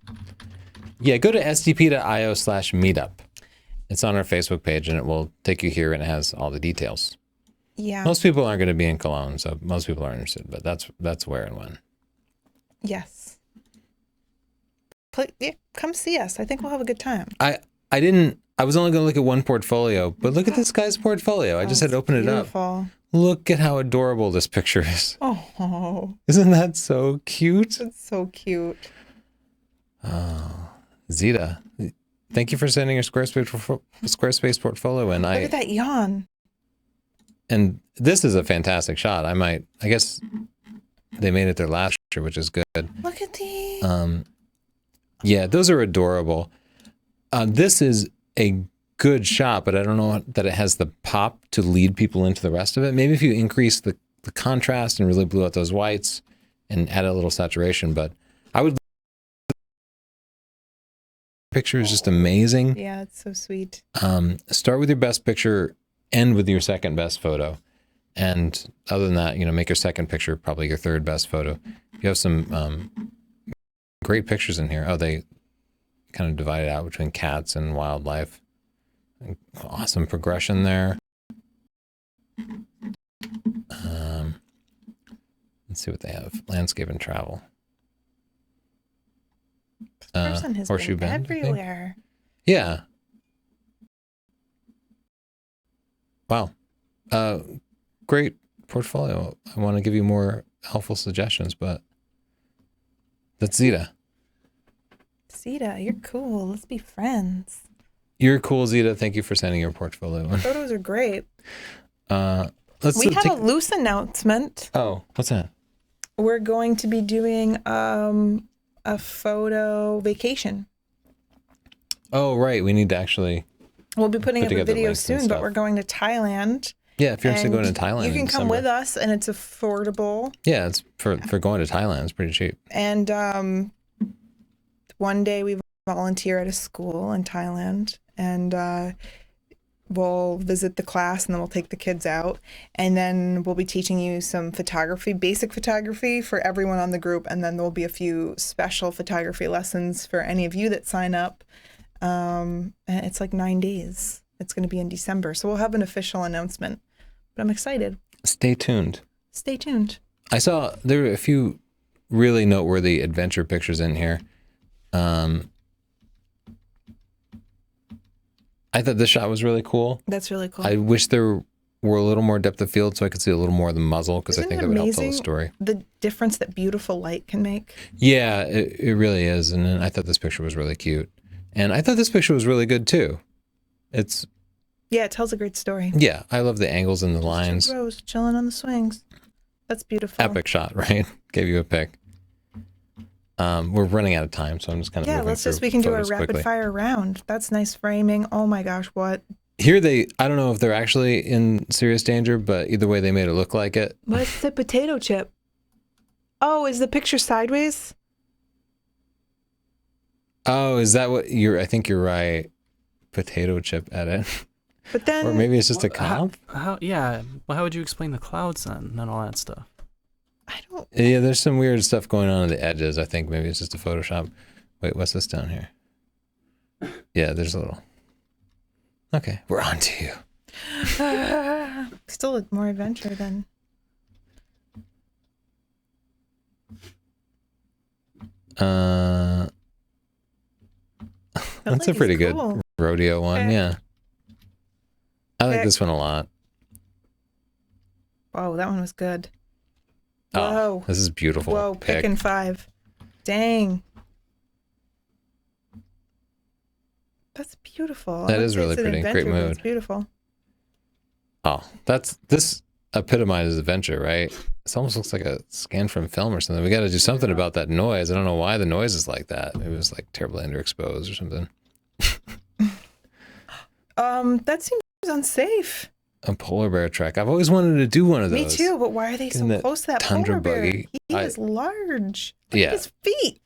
Yeah, go to sdp.io/meetup. It's on our Facebook page, and it will take you here, and it has all the details. Yeah. Most people aren't going to be in Cologne, so most people are interested, but that's where and when. Yes. Yeah, come see us. I think we'll have a good time. I was only going to look at one portfolio, but look at this guy's portfolio. I just had to open it up. Beautiful. Look at how adorable this picture is. Oh, Isn't that so cute? that's so cute. Oh, Zita, thank you for sending your Squarespace portfolio in. Look at that yawn. And this is a fantastic shot. I guess they made it their last picture, which is good. Look at these. Yeah, those are adorable. This is a good shot, but I don't know that it has the pop to lead people into the rest of it. Maybe if you increase the contrast and really blew out those whites and add a little saturation, but I would. Picture is just amazing. Yeah, it's so sweet. Start with your best picture, end with your second best photo. And other than that, make your second picture probably your third best photo. You have some great pictures in here. Oh, they kind of divided out between cats and wildlife. Awesome progression there. Let's see what they have. Landscape and travel. This person has Horseshoe been Bend, everywhere. Yeah. Wow. Great portfolio. I want to give you more helpful suggestions, but that's Zita. Zita, you're cool. Let's be friends. You're cool, Zita. Thank you for sending your portfolio. Photos are great. We We have a loose announcement. Oh, what's that? We're going to be doing a photo vacation. Oh, right. We need to actually. We'll be putting up a together video links and soon, but stuff. we're going to Thailand. Yeah, if you're actually going to and Thailand, you can in come December. with us, and it's affordable. Yeah, it's for going to Thailand. It's pretty cheap. And one day we volunteer at a school in Thailand, and we'll visit the class, and then we'll take the kids out, and then we'll be teaching you some photography, basic photography for everyone on the group, and then there'll be a few special photography lessons for any of you that sign up. And it's like 9 days. It's going to be in December, so we'll have an official announcement. But I'm excited. Stay tuned. Stay tuned. I saw there were a few really noteworthy adventure pictures in here. I thought this shot was really cool. That's really cool. I wish there were a little more depth of field so I could see a little more of the muzzle, because I Isn't think it that would help tell the amazing story. the difference that beautiful light can make? Yeah, it really is. And then I thought this picture was really cute. And I thought this picture was really good too. Yeah, it tells a great story. Yeah, I love the angles and the lines. Two Rose chilling on the swings. That's beautiful. Epic shot, right? Gave you a pick. We're running out of time, so I'm just kind of moving through we can do a photos rapid quickly. fire round. That's nice framing. Oh my gosh, what? Here I don't know if they're actually in serious danger, but either way they made it look like it. What's the potato chip? Oh, is the picture sideways? Oh, is that what I think you're right. Potato chip edit. But then Or maybe it's just a comp? How? Yeah. Well, how would you explain the clouds then and all that stuff? I don't. Yeah, there's some weird stuff going on the edges. I think maybe it's just a Photoshop. Wait, what's this down here? Yeah, there's a little. Okay, we're on to you. Still more adventure than. That's a pretty good rodeo one. Okay. Yeah, I like Okay. this one a lot. Whoa, that one was good. Oh, Whoa. this is beautiful. Whoa, picking 5. Dang. That's beautiful. That I is would say really it's an pretty. Great adventure, but mood. It's beautiful. Oh, this epitomizes adventure, right? This almost looks like a scan from film or something. We got to do something about that noise. I don't know why the noise is like that. It was like terribly underexposed or something. That seems unsafe. A polar bear trek. I've always wanted to do one of those. Me too, but why are they so Isn't that close to that tundra polar bear? buggy? He is large. Look Yeah. at his feet.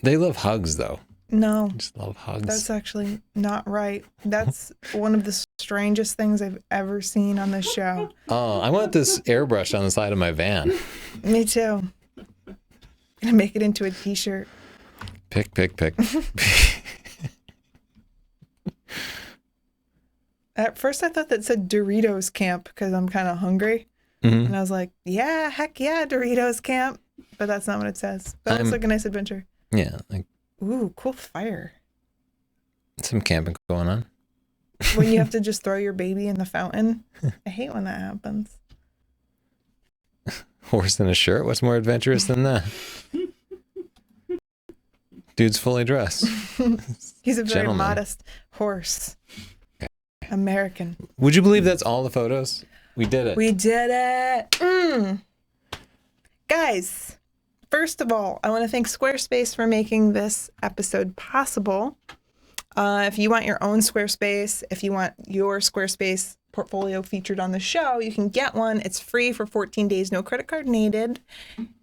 They love hugs, though. No, Just love hugs. that's actually not right. That's one of the strangest things I've ever seen on this show. Oh, I want this airbrush on the side of my van. Me too. Gonna make it into a t-shirt. Pick. At first I thought that said Doritos camp because I'm kind of hungry. Mhm. And I was like, yeah, heck yeah, Doritos camp. but that's not what it says. That looks like a nice adventure. Yeah, like Ooh, cool fire. some camping going on. When you have to just throw your baby in the fountain. I hate when that happens. Horse in a shirt? What's more adventurous than that? Dude's fully dressed. He's a very Gentleman. modest horse. American. Would you believe that's all the photos? We did it. We did it. Guys, first of all, I want to thank Squarespace for making this episode possible. If you want your own Squarespace, if you want your Squarespace portfolio featured on the show, you can get one. It's free for 14 days, no credit card needed.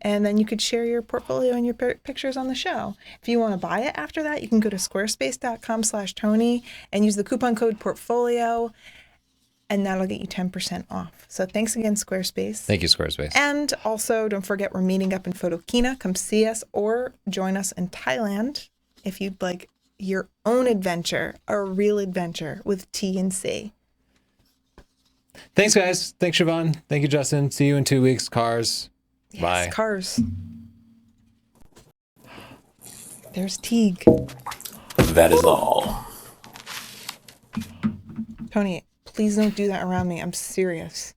And then you could share your portfolio and your pictures on the show. If you want to buy it after that, you can go to squarespace.com/Tony and use the coupon code portfolio, and that'll get you 10% off. So thanks again, Squarespace. Thank you, Squarespace. And also, don't forget, we're meeting up in Photokina. Come see us or join us in Thailand if you'd like your own adventure, a real adventure with T and C. Thanks, guys. Thanks, Siobhan. Thank you, Justin. See you in 2 weeks. Cars. Yes, Bye. Cars. There's Teague. That is all. Tony, please don't do that around me. I'm serious.